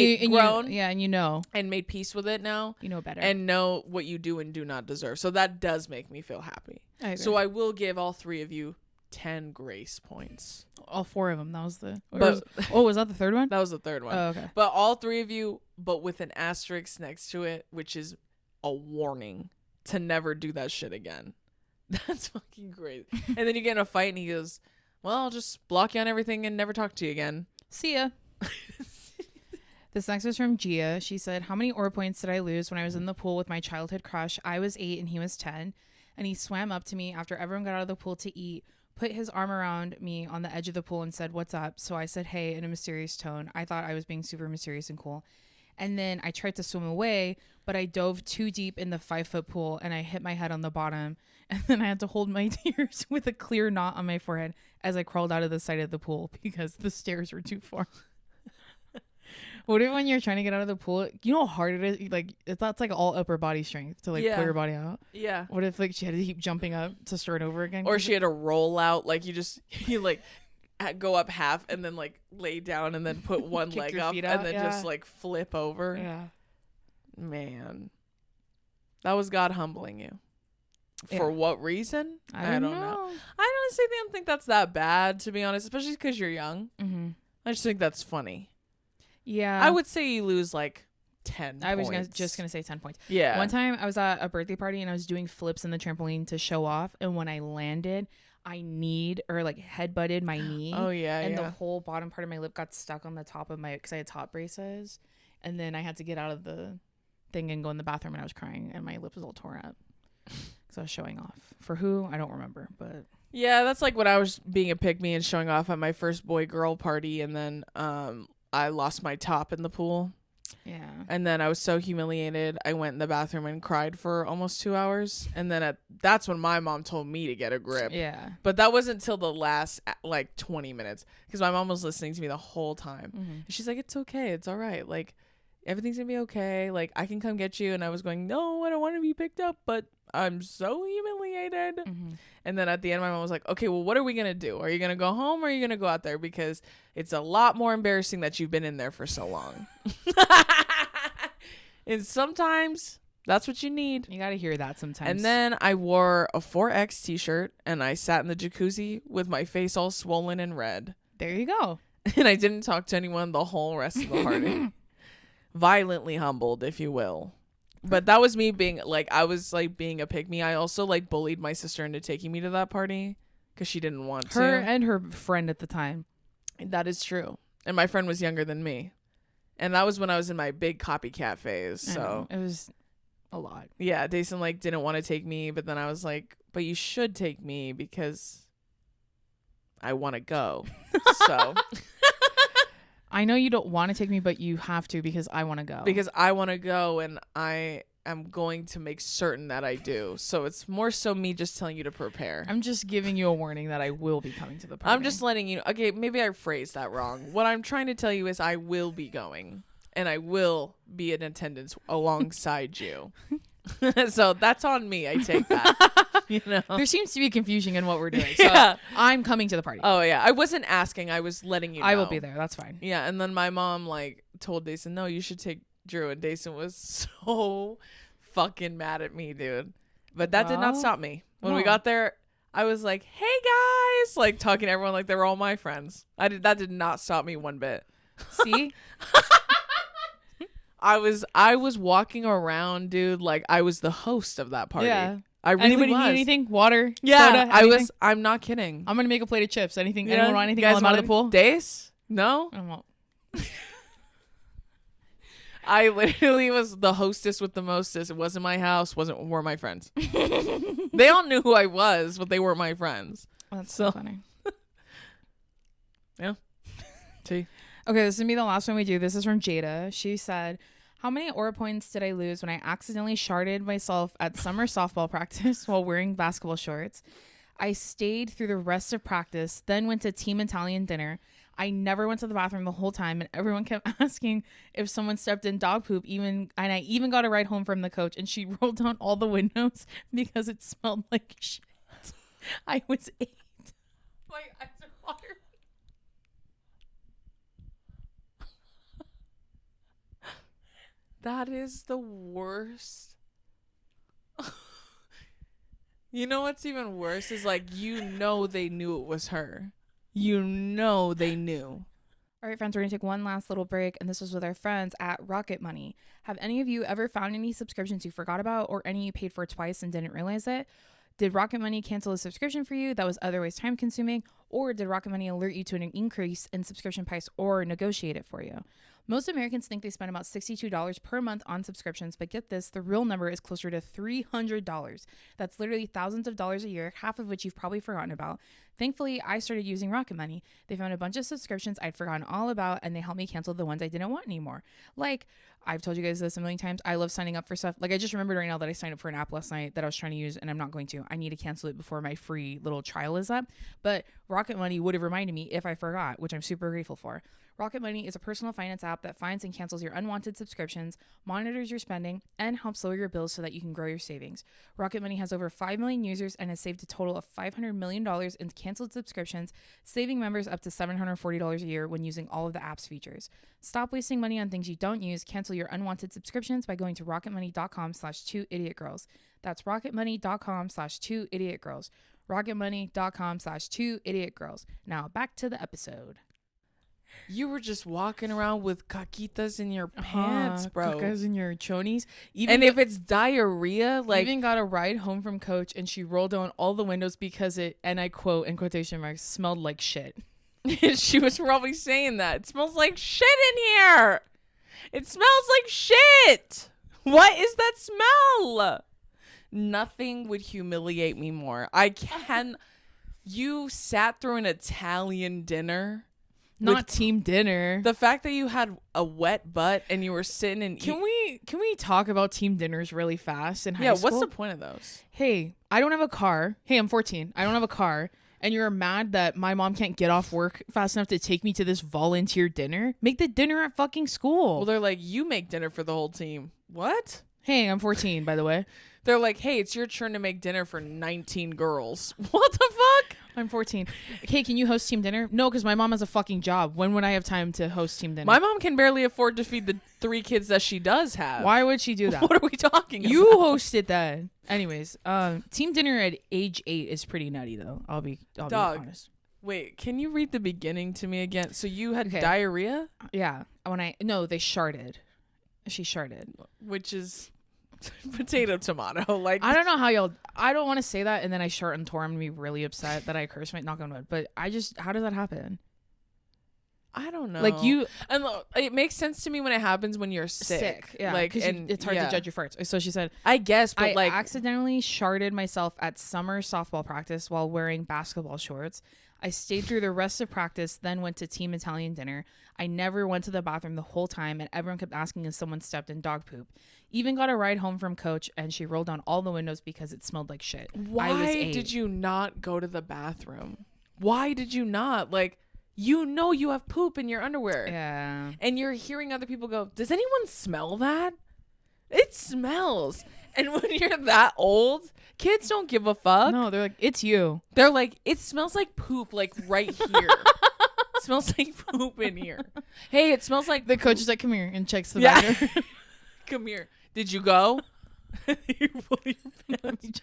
made peace with it now. You know better. And know what you do and do not deserve. So that does make me feel happy. I agree. So I will give all 3 of you 10 grace points. All 4 of them. That was the... was that the third one? That was the third one. Oh, okay. But all 3 of you, but with an asterisk next to it, which is a warning to never do that shit again. That's fucking great. And then you get in a fight and he goes, well, I'll just block you on everything and never talk to you again. See ya. This next is from Gia. She said, how many aura points did I lose when I was in the pool with my childhood crush? I was 8 and he was 10. And he swam up to me after everyone got out of the pool to eat, put his arm around me on the edge of the pool and said, what's up? So I said, hey, in a mysterious tone. I thought I was being super mysterious and cool. And then I tried to swim away, but I dove too deep in the 5-foot pool and I hit my head on the bottom. And then I had to hold my tears with a clear knot on my forehead as I crawled out of the side of the pool because the stairs were too far. What if when you're trying to get out of the pool, you know how hard it is? Like, that's like all upper body strength to like pull your body out. Yeah. What if like she had to keep jumping up to start over again? Or she had to roll out, like you like go up half and then like lay down and then put one leg up and then just like flip over. Yeah. Man. That was God humbling you. For what reason? I don't know. I honestly don't think that's that bad, to be honest, especially because you're young. Mm-hmm. I just think that's funny. Yeah. I would say you lose like 10 I points. was just gonna say 10 points. Yeah. One time I was at a birthday party and I was doing flips in the trampoline to show off, and when I landed, I head butted my knee. Oh yeah. And the whole bottom part of my lip got stuck on the top of because I had top braces, and then I had to get out of the thing and go in the bathroom, and I was crying and my lip was all torn up. So I was showing off. For who? I don't remember, but yeah, that's like when I was being a pick-me and showing off at my first boy-girl party, and then I lost my top in the pool. Yeah. And then I was so humiliated. I went in the bathroom and cried for almost 2 hours. And then that's when my mom told me to get a grip. Yeah. But that wasn't until the last like 20 minutes because my mom was listening to me the whole time. Mm-hmm. And she's like, it's okay. It's all right. Like, everything's going to be okay. Like, I can come get you. And I was going, no, I don't want to be picked up. But I'm so humiliated. Mm-hmm. And then at the end, my mom was like, okay, well, what are we going to do? Are you going to go home or are you going to go out there? Because it's a lot more embarrassing that you've been in there for so long. And sometimes that's what you need. You got to hear that sometimes. And then I wore a 4X t-shirt and I sat in the jacuzzi with my face all swollen and red. There you go. And I didn't talk to anyone the whole rest of the party. Violently humbled, if you will. But that was me being like, I was like being a pick-me. I also like bullied my sister into taking me to that party because she didn't want to. Her and her friend at the time. That is true. And my friend was younger than me. And that was when I was in my big copycat phase. So it was a lot. Yeah, Dason like didn't want to take me, but then I was like, but you should take me because I want to go. So I know you don't want to take me, but you have to because I want to go. Because I want to go and I am going to make certain that I do. So it's more so me just telling you to prepare. I'm just giving you a warning that I will be coming to the party. I'm just letting you know. Okay, maybe I phrased that wrong. What I'm trying to tell you is I will be going and I will be in attendance alongside you. So that's on me. I take that. You know, there seems to be confusion in what we're doing. So yeah. I'm coming to the party. Oh yeah, I wasn't asking. I was letting you know. I will be there. That's fine. Yeah, and then my mom like told Dason, no, you should take Drew, and Dason was so fucking mad at me, dude. But that did not stop me. When we got there, I was like, hey guys, like talking to everyone like they were all my friends. That did not stop me one bit. See? I was walking around, dude, like I was the host of that party. Yeah. I really Anybody was. need anything? Water? Yeah, soda, anything? I'm not kidding. I'm gonna make a plate of chips. Anything? Yeah. Anyone want anything You guys while I'm out of the pool? Dace? No? I won't. I literally was the hostess with the mostest. It wasn't my house. Were my friends. They all knew who I was, but they weren't my friends. That's so funny. Yeah. See? Okay, this is gonna be the last one we do. This is from Jada. She said, how many aura points did I lose when I accidentally sharded myself at summer softball practice while wearing basketball shorts? I stayed through the rest of practice, then went to Team Italian dinner. I never went to the bathroom the whole time, and everyone kept asking if someone stepped in dog poop. And I even got a ride home from the coach, and she rolled down all the windows because it smelled like shit. I was 8. My eyes are watering. That is the worst. You know what's even worse is like, they knew it was her. They knew. All right, friends, we're going to take one last little break, and this was with our friends at Rocket Money. Have any of you ever found any subscriptions you forgot about or any you paid for twice and didn't realize it? Did Rocket Money cancel a subscription for you that was otherwise time-consuming, or did Rocket Money alert you to an increase in subscription price or negotiate it for you? Most Americans think they spend about $62 per month on subscriptions, but get this, the real number is closer to $300. That's literally thousands of dollars a year, half of which you've probably forgotten about. Thankfully, I started using Rocket Money. They found a bunch of subscriptions I'd forgotten all about, and they helped me cancel the ones I didn't want anymore. Like, I've told you guys this a million times, I love signing up for stuff. Like, I just remembered right now that I signed up for an app last night that I was trying to use, and I'm not going to. I need to cancel it before my free little trial is up. But Rocket Money would have reminded me if I forgot, which I'm super grateful for. Rocket Money is a personal finance app that finds and cancels your unwanted subscriptions, monitors your spending, and helps lower your bills so that you can grow your savings. Rocket Money has over 5 million users and has saved a total of $500 million in canceled subscriptions, saving members up to $740 a year when using all of the app's features. Stop wasting money on things you don't use. Cancel your unwanted subscriptions by going to rocketmoney.com/2idiotgirls. That's rocketmoney.com/2idiotgirls. rocketmoney.com/2idiotgirls. Now back to the episode. You were just walking around with caquitas in your pants, bro. Cacas in your chonies. And if it's diarrhea, like... Even got a ride home from Coach, and she rolled down all the windows because it, and I quote in quotation marks, smelled like shit. She was probably saying that. It smells like shit in here. It smells like shit. What is that smell? Nothing would humiliate me more. You sat through an Italian dinner. Not team dinner. The fact that you had a wet butt and you were sitting and Can we talk about team dinners really fast in high school? Yeah, what's the point of those? Hey, I don't have a car. Hey, I'm 14. I don't have a car. And you're mad that my mom can't get off work fast enough to take me to this volunteer dinner? Make the dinner at fucking school. Well, they're like, you make dinner for the whole team. What? Hey, I'm 14, by the way. They're like, hey, it's your turn to make dinner for 19 girls. What the fuck? I'm 14. Okay, can you host team dinner? No, because my mom has a fucking job. When would I have time to host team dinner? My mom can barely afford to feed the 3 kids that she does have. Why would she do that? What are we talking about? You hosted that. Anyways, team dinner at age 8 is pretty nutty, though. I'll be honest. Wait, can you read the beginning to me again? So you had diarrhea? Yeah. They sharted. She sharted. Which is... potato tomato. Like, I don't know how I don't want to say that and then I shart and tore. I'm gonna be really upset that I cursed my knock on wood. But how does that happen? I don't know. Like and it makes sense to me when it happens when you're sick. Yeah, like, and it's hard to judge your farts. So she said, I guess, but I accidentally sharted myself at summer softball practice while wearing basketball shorts. I stayed through the rest of practice, then went to team Italian dinner. I never went to the bathroom the whole time, and everyone kept asking if someone stepped in dog poop. Even got a ride home from Coach, and she rolled down all the windows because it smelled like shit. Why did you not go to the bathroom? Why did you not? Like, you have poop in your underwear. Yeah. And you're hearing other people go, does anyone smell that? It smells. And when you're that old, kids don't give a fuck. No, they're like, it's you. They're like, it smells like poop, like right here. It smells like poop in here. Hey, it smells like... The coach is like, come here, and checks the bathroom. Come here. Did you go? You pull your pants.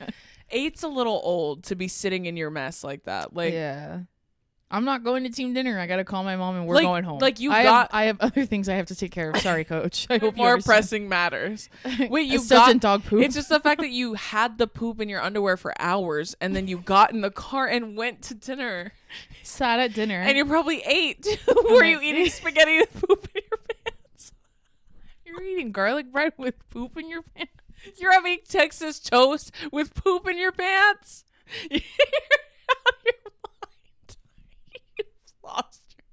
8's a little old to be sitting in your mess like that. Like, yeah. I'm not going to team dinner. I got to call my mom and we're going home. Like I have other things I have to take care of. Sorry, Coach. I hope more pressing matters. Wait, you got dog poop. It's just the fact that you had the poop in your underwear for hours and then you got in the car and went to dinner. Sat at dinner. And you're probably 8. Were you eating spaghetti with poop in your pants? You're eating garlic bread with poop in your pants? You're having Texas toast with poop in your pants? You're out of your mind. You've lost your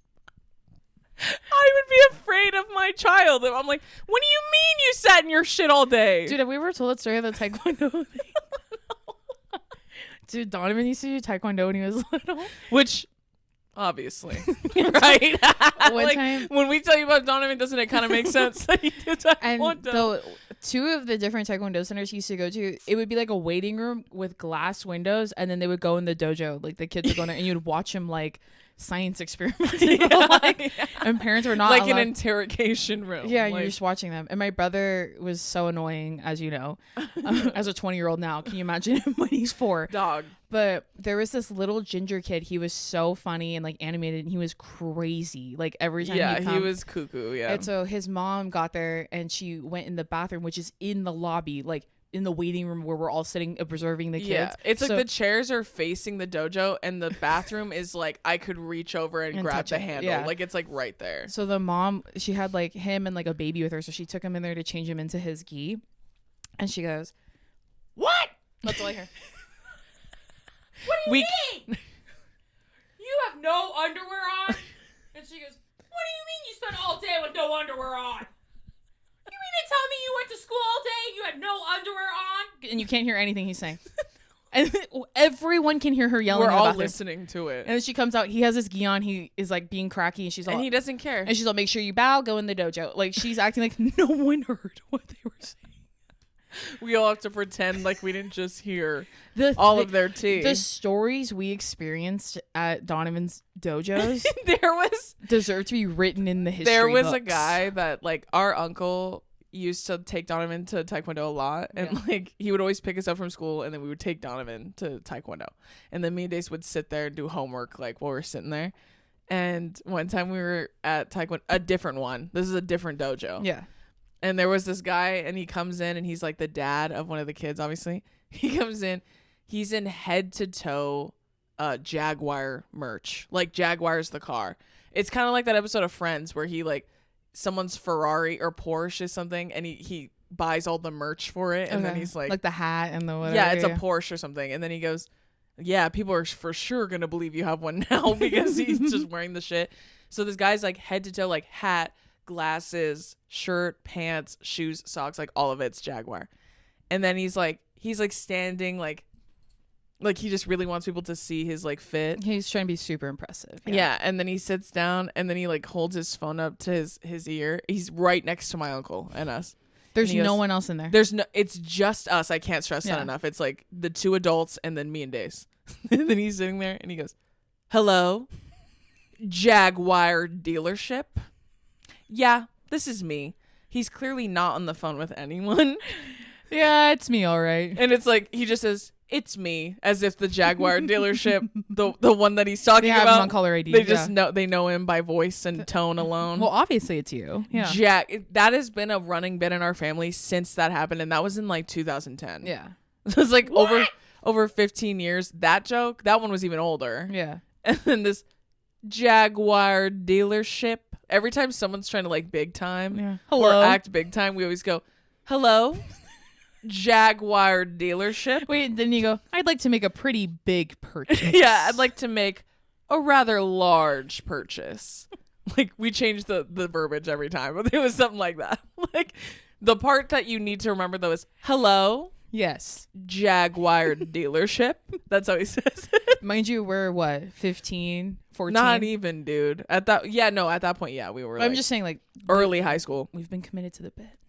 mind. I would be afraid of my child if I'm like, what do you mean you sat in your shit all day? Dude, have we ever told that story of the taekwondo thing? No. Dude, Donovan used to do taekwondo when he was little. Which... obviously. Right? One time when we tell you about Donovan, doesn't it kind of make sense that he did taekwondo? And the 2 of the different taekwondo centers he used to go to, it would be like a waiting room with glass windows, and then they would go in the dojo. Like the kids would go in there and you'd watch him like science experiment. And parents were not like allowed. an interrogation room. Yeah, like, you're just watching them. And my brother was so annoying, as you know, as a 20-year-old now. Can you imagine him when he's 4? dog. But there was this little ginger kid. He was so funny and like animated, and he was crazy. Like every time he was cuckoo. Yeah. And so his mom got there, and she went in the bathroom, which is in the lobby, like in the waiting room where we're all sitting observing the kids. Yeah, it's like the chairs are facing the dojo, and the bathroom is like I could reach over and grab the handle. Yeah. Like it's like right there. So the mom, she had like him and like a baby with her, so she took him in there to change him into his gi, and she goes, "What?" That's all I hear. What do you mean? You have no underwear on? And she goes, "What do you mean you spent all day with no underwear on? You mean to tell me you went to school all day and you had no underwear on?" And you can't hear anything he's saying. And everyone can hear her yelling. We're all listening to it. And then she comes out. He has his gi on. He is like being cracky, and she's all, and he doesn't care. And she's all, "Make sure you bow. Go in the dojo." Like she's acting like no one heard what they were saying. We all have to pretend like we didn't just hear all of their tea. The stories we experienced at Donovan's dojos there deserve to be written in the history There was books. a guy that like our uncle used to take Donovan to Taekwondo a lot, and like he would always pick us up from school, and then we would take Donovan to Taekwondo, and then me and Dace would sit there and do homework like while we're sitting there. And one time we were at Taekwondo, a different one. This is a different dojo. Yeah. And there was this guy, and he comes in, and he's like the dad of one of the kids, obviously. He comes in, he's in head to toe Jaguar merch. Like Jaguar's the car. It's kind of like that episode of Friends where he like someone's Ferrari or Porsche is something, and he buys all the merch for it, and then he's like the hat and the whatever. Yeah, it's a Porsche or something. And then he goes, "Yeah, people are for sure gonna believe you have one now," because he's just wearing the shit. So this guy's like head to toe, like hat, glasses, shirt, pants, shoes, socks, like all of it's Jaguar. And then he's like standing like he just really wants people to see his like fit. He's trying to be super impressive. Yeah. And then he sits down, and then he like holds his phone up to his ear. He's right next to my uncle and us. There's and no one else in there. It's just us. I can't stress that enough. It's like the 2 adults and then me and Dace. And then he's sitting there, and he goes, "Hello, Jaguar Dealership? Yeah, this is me." He's clearly not on the phone with anyone. Yeah, it's me, all right. And it's like he just says, "It's me," as if the Jaguar dealership, the one that he's talking about, him on caller ID. They just know him by voice and tone alone. Well, obviously it's you. Yeah. That has been a running bit in our family since that happened, and that was in like 2010. Yeah. It was like over 15 years. That joke, that one was even older. Yeah. And then this Jaguar Dealership. Every time someone's trying to like big time or act big time, we always go, "Hello, Jaguar Dealership." Wait, then you go, "I'd like to make a pretty big purchase." Yeah, I'd like to make a rather large purchase. Like we change the verbiage every time, but it was something like that. Like the part that you need to remember though is, "Hello, yes, Jaguar Dealership." That's how he says it. Mind you, we're what, 15, 14? Not even, dude. At that point, yeah, we were. I'm just saying, like early high school. We've been committed to the bit.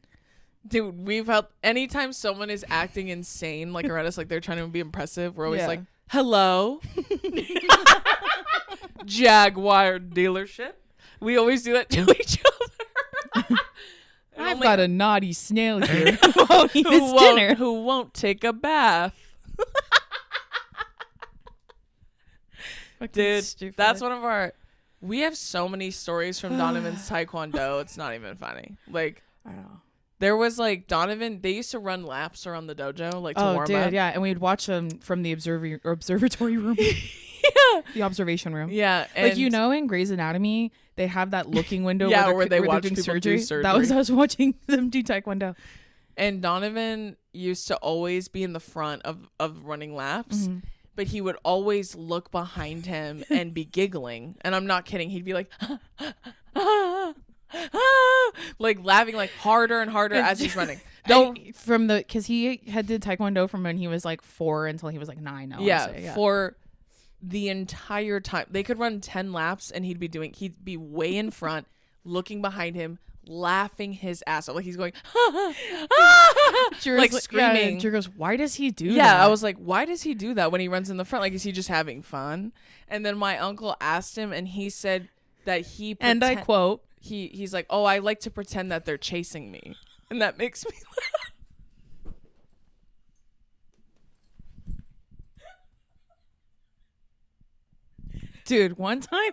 Dude, we've helped. Anytime someone is acting insane, like around us, like they're trying to be impressive, we're always like, "Hello, Jaguar Dealership." We always do that to each other. I've got a naughty snail here who won't eat his dinner. Who won't take a bath. Dude, stupid. That's one of our... We have so many stories from Donovan's Taekwondo. It's not even funny. Like, I don't know. There was like Donovan, they used to run laps around the dojo, like to warm up. Yeah, and we'd watch them from the observatory room. Yeah. The observation room. Yeah. Like, you know, in Grey's Anatomy, they have that looking window where they watch doing people do surgery. That was us watching them do Taekwondo. And Donovan used to always be in the front of running laps. Mm-hmm. But he would always look behind him and be giggling. And I'm not kidding. He'd be like, like laughing like harder and harder as he's running. Because he had did Taekwondo from when he was like 4 until he was like 9. For the entire time. They could run 10 laps and he'd be way in front, looking behind him, laughing his ass off. Like he's going, like screaming. Drew goes, why does he do that? Yeah, I was like, why does he do that when he runs in the front? Like, is he just having fun? And then my uncle asked him, and he said that and I quote, he's like, oh, I like to pretend that they're chasing me. And that makes me laugh. Dude, one time,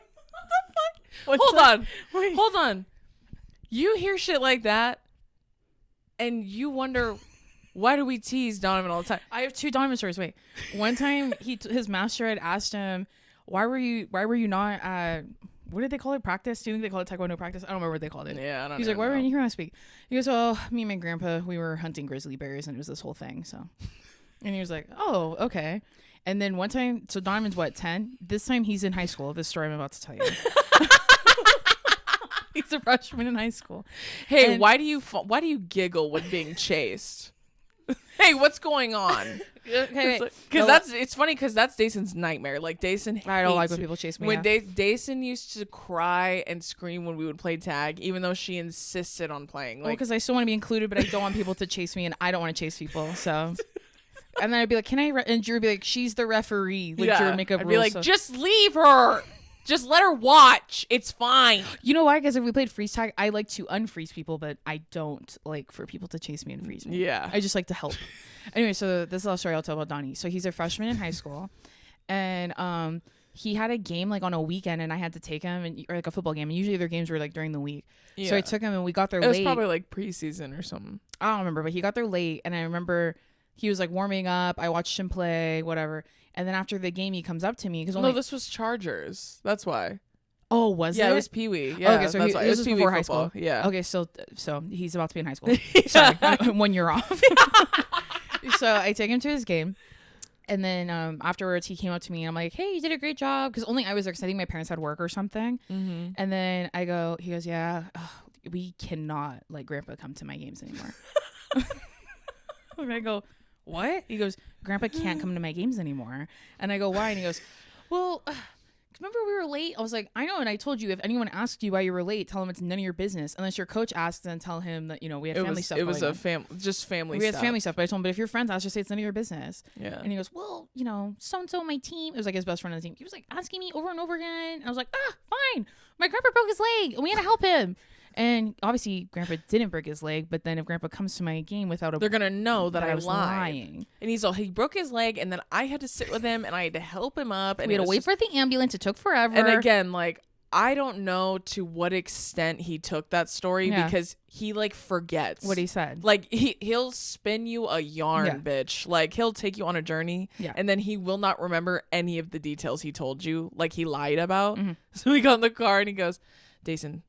what the fuck? Hold on. You hear shit like that, and you wonder, why do we tease Donovan all the time? I have 2 Donovan stories. Wait, one time his master had asked him, why were you not what did they call it? Practice? Do you think they call it taekwondo practice? I don't remember what they called it. Yeah, I don't know. He's like, why weren't you here last week? He goes, oh, me and my grandpa, we were hunting grizzly bears, and it was this whole thing. So, and he was like, oh, okay. And then one time, so Donovan's what, 10? This time he's in high school. This story I'm about to tell you. He's a freshman in high school. Hey, and why do you giggle when being chased? Hey, what's going on? Okay, because it's funny because that's Dayson's nightmare. Like Dayson, I don't like when people chase me. When Dayson used to cry and scream when we would play tag, even though she insisted on playing. Well, because I still want to be included, but I don't want people to chase me, and I don't want to chase people. So, and then I'd be like, "Can I?" And Drew would be like, "She's the referee." Like, Drew would make up rules. I'd be like, "Just leave her. Just let her watch. It's fine." You know why? Because if we played freeze tag, I like to unfreeze people, but I don't like for people to chase me and freeze me. Yeah, I just like to help. Anyway, so this is a story I'll tell about Donnie. So he's a freshman in high school, and he had a game like on a weekend, and I had to take him, or like a football game. And usually their games were like during the week. Yeah. So I took him, and we got there late. It was probably like preseason or something. I don't remember, but he got there late, and I remember he was like warming up. I watched him play, whatever. And then after the game, he comes up to me because no, this was Chargers. That's why. Oh, was it? Yeah, it was Pee Wee. Yeah, okay, so that's why. It was before high school. Yeah. Okay, so he's about to be in high school. Sorry, 1 year off. So I take him to his game, and then afterwards he came up to me and I'm like, "Hey, you did a great job," because only I was there because I think my parents had work or something. Mm-hmm. And then he goes, "Yeah, we cannot let Grandpa come to my games anymore." And I go, "What?" He goes, "Grandpa can't come to my games anymore." And I go, "Why?" And he goes, "Well, remember we were late?" I was like, "I know, and I told you if anyone asked you why you were late, tell them it's none of your business. Unless your coach asks, then tell him that we had family stuff." It was just family stuff. We had family stuff, but I told him, but if your friends ask, just say it's none of your business. Yeah. And he goes, "Well, so and so on my team." It was like his best friend on the team. He was like asking me over and over again. And I was like, fine. My grandpa broke his leg, and we had to help him. And obviously, Grandpa didn't break his leg. But then if Grandpa comes to my game without they're gonna know that I was lying. And he broke his leg, and then I had to sit with him, and I had to help him up, and we had to wait for the ambulance. It took forever. And again, like, I don't know to what extent he took that story because he like forgets what he said. Like he'll spin you a yarn, bitch. Like he'll take you on a journey, and then he will not remember any of the details he told you, like he lied about. Mm-hmm. So we got in the car, and he goes, "Dayson,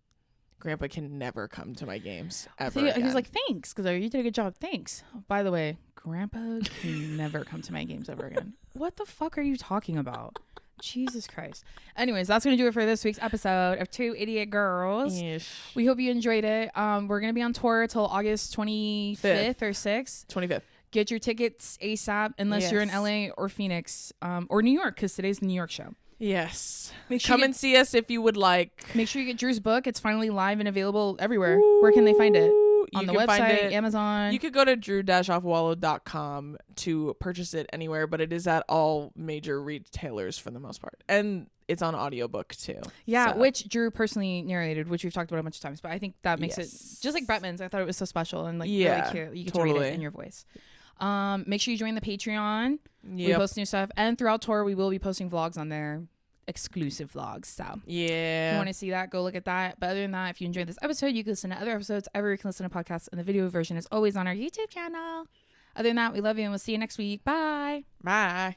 Grandpa can never come to my games ever." He was like, "Thanks, because you did a good job. Thanks. By the way, Grandpa can never come to my games ever again." What the fuck are you talking about? Jesus Christ. Anyways, that's going to do it for this week's episode of Two Idiot Girls. Ish. We hope you enjoyed it. We're going to be on tour till August 25th or 6th. 25th. Get your tickets ASAP unless you're in LA or Phoenix or New York, because today's the New York show. Yes. Come and see us if you would like. Make sure you get Drew's book. It's finally live and available everywhere. Ooh. Where can they find it? On the website, Amazon. You could go to drew-offwallow.com to purchase it anywhere, but it is at all major retailers for the most part. And it's on audiobook too. Yeah, which Drew personally narrated, which we've talked about a bunch of times. But I think that makes it, just like Bretman's, I thought it was so special and like really cute. You get to read it in your voice. Make sure you join the Patreon. Yep. We post new stuff. And throughout tour, we will be posting vlogs on there. Exclusive vlogs. So if you want to see that, go look at that. But other than that, if you enjoyed this episode, you can listen to other episodes everywhere you can listen to podcasts, and the video version is always on our YouTube channel. Other than that, we love you and we'll see you next week. Bye. Bye.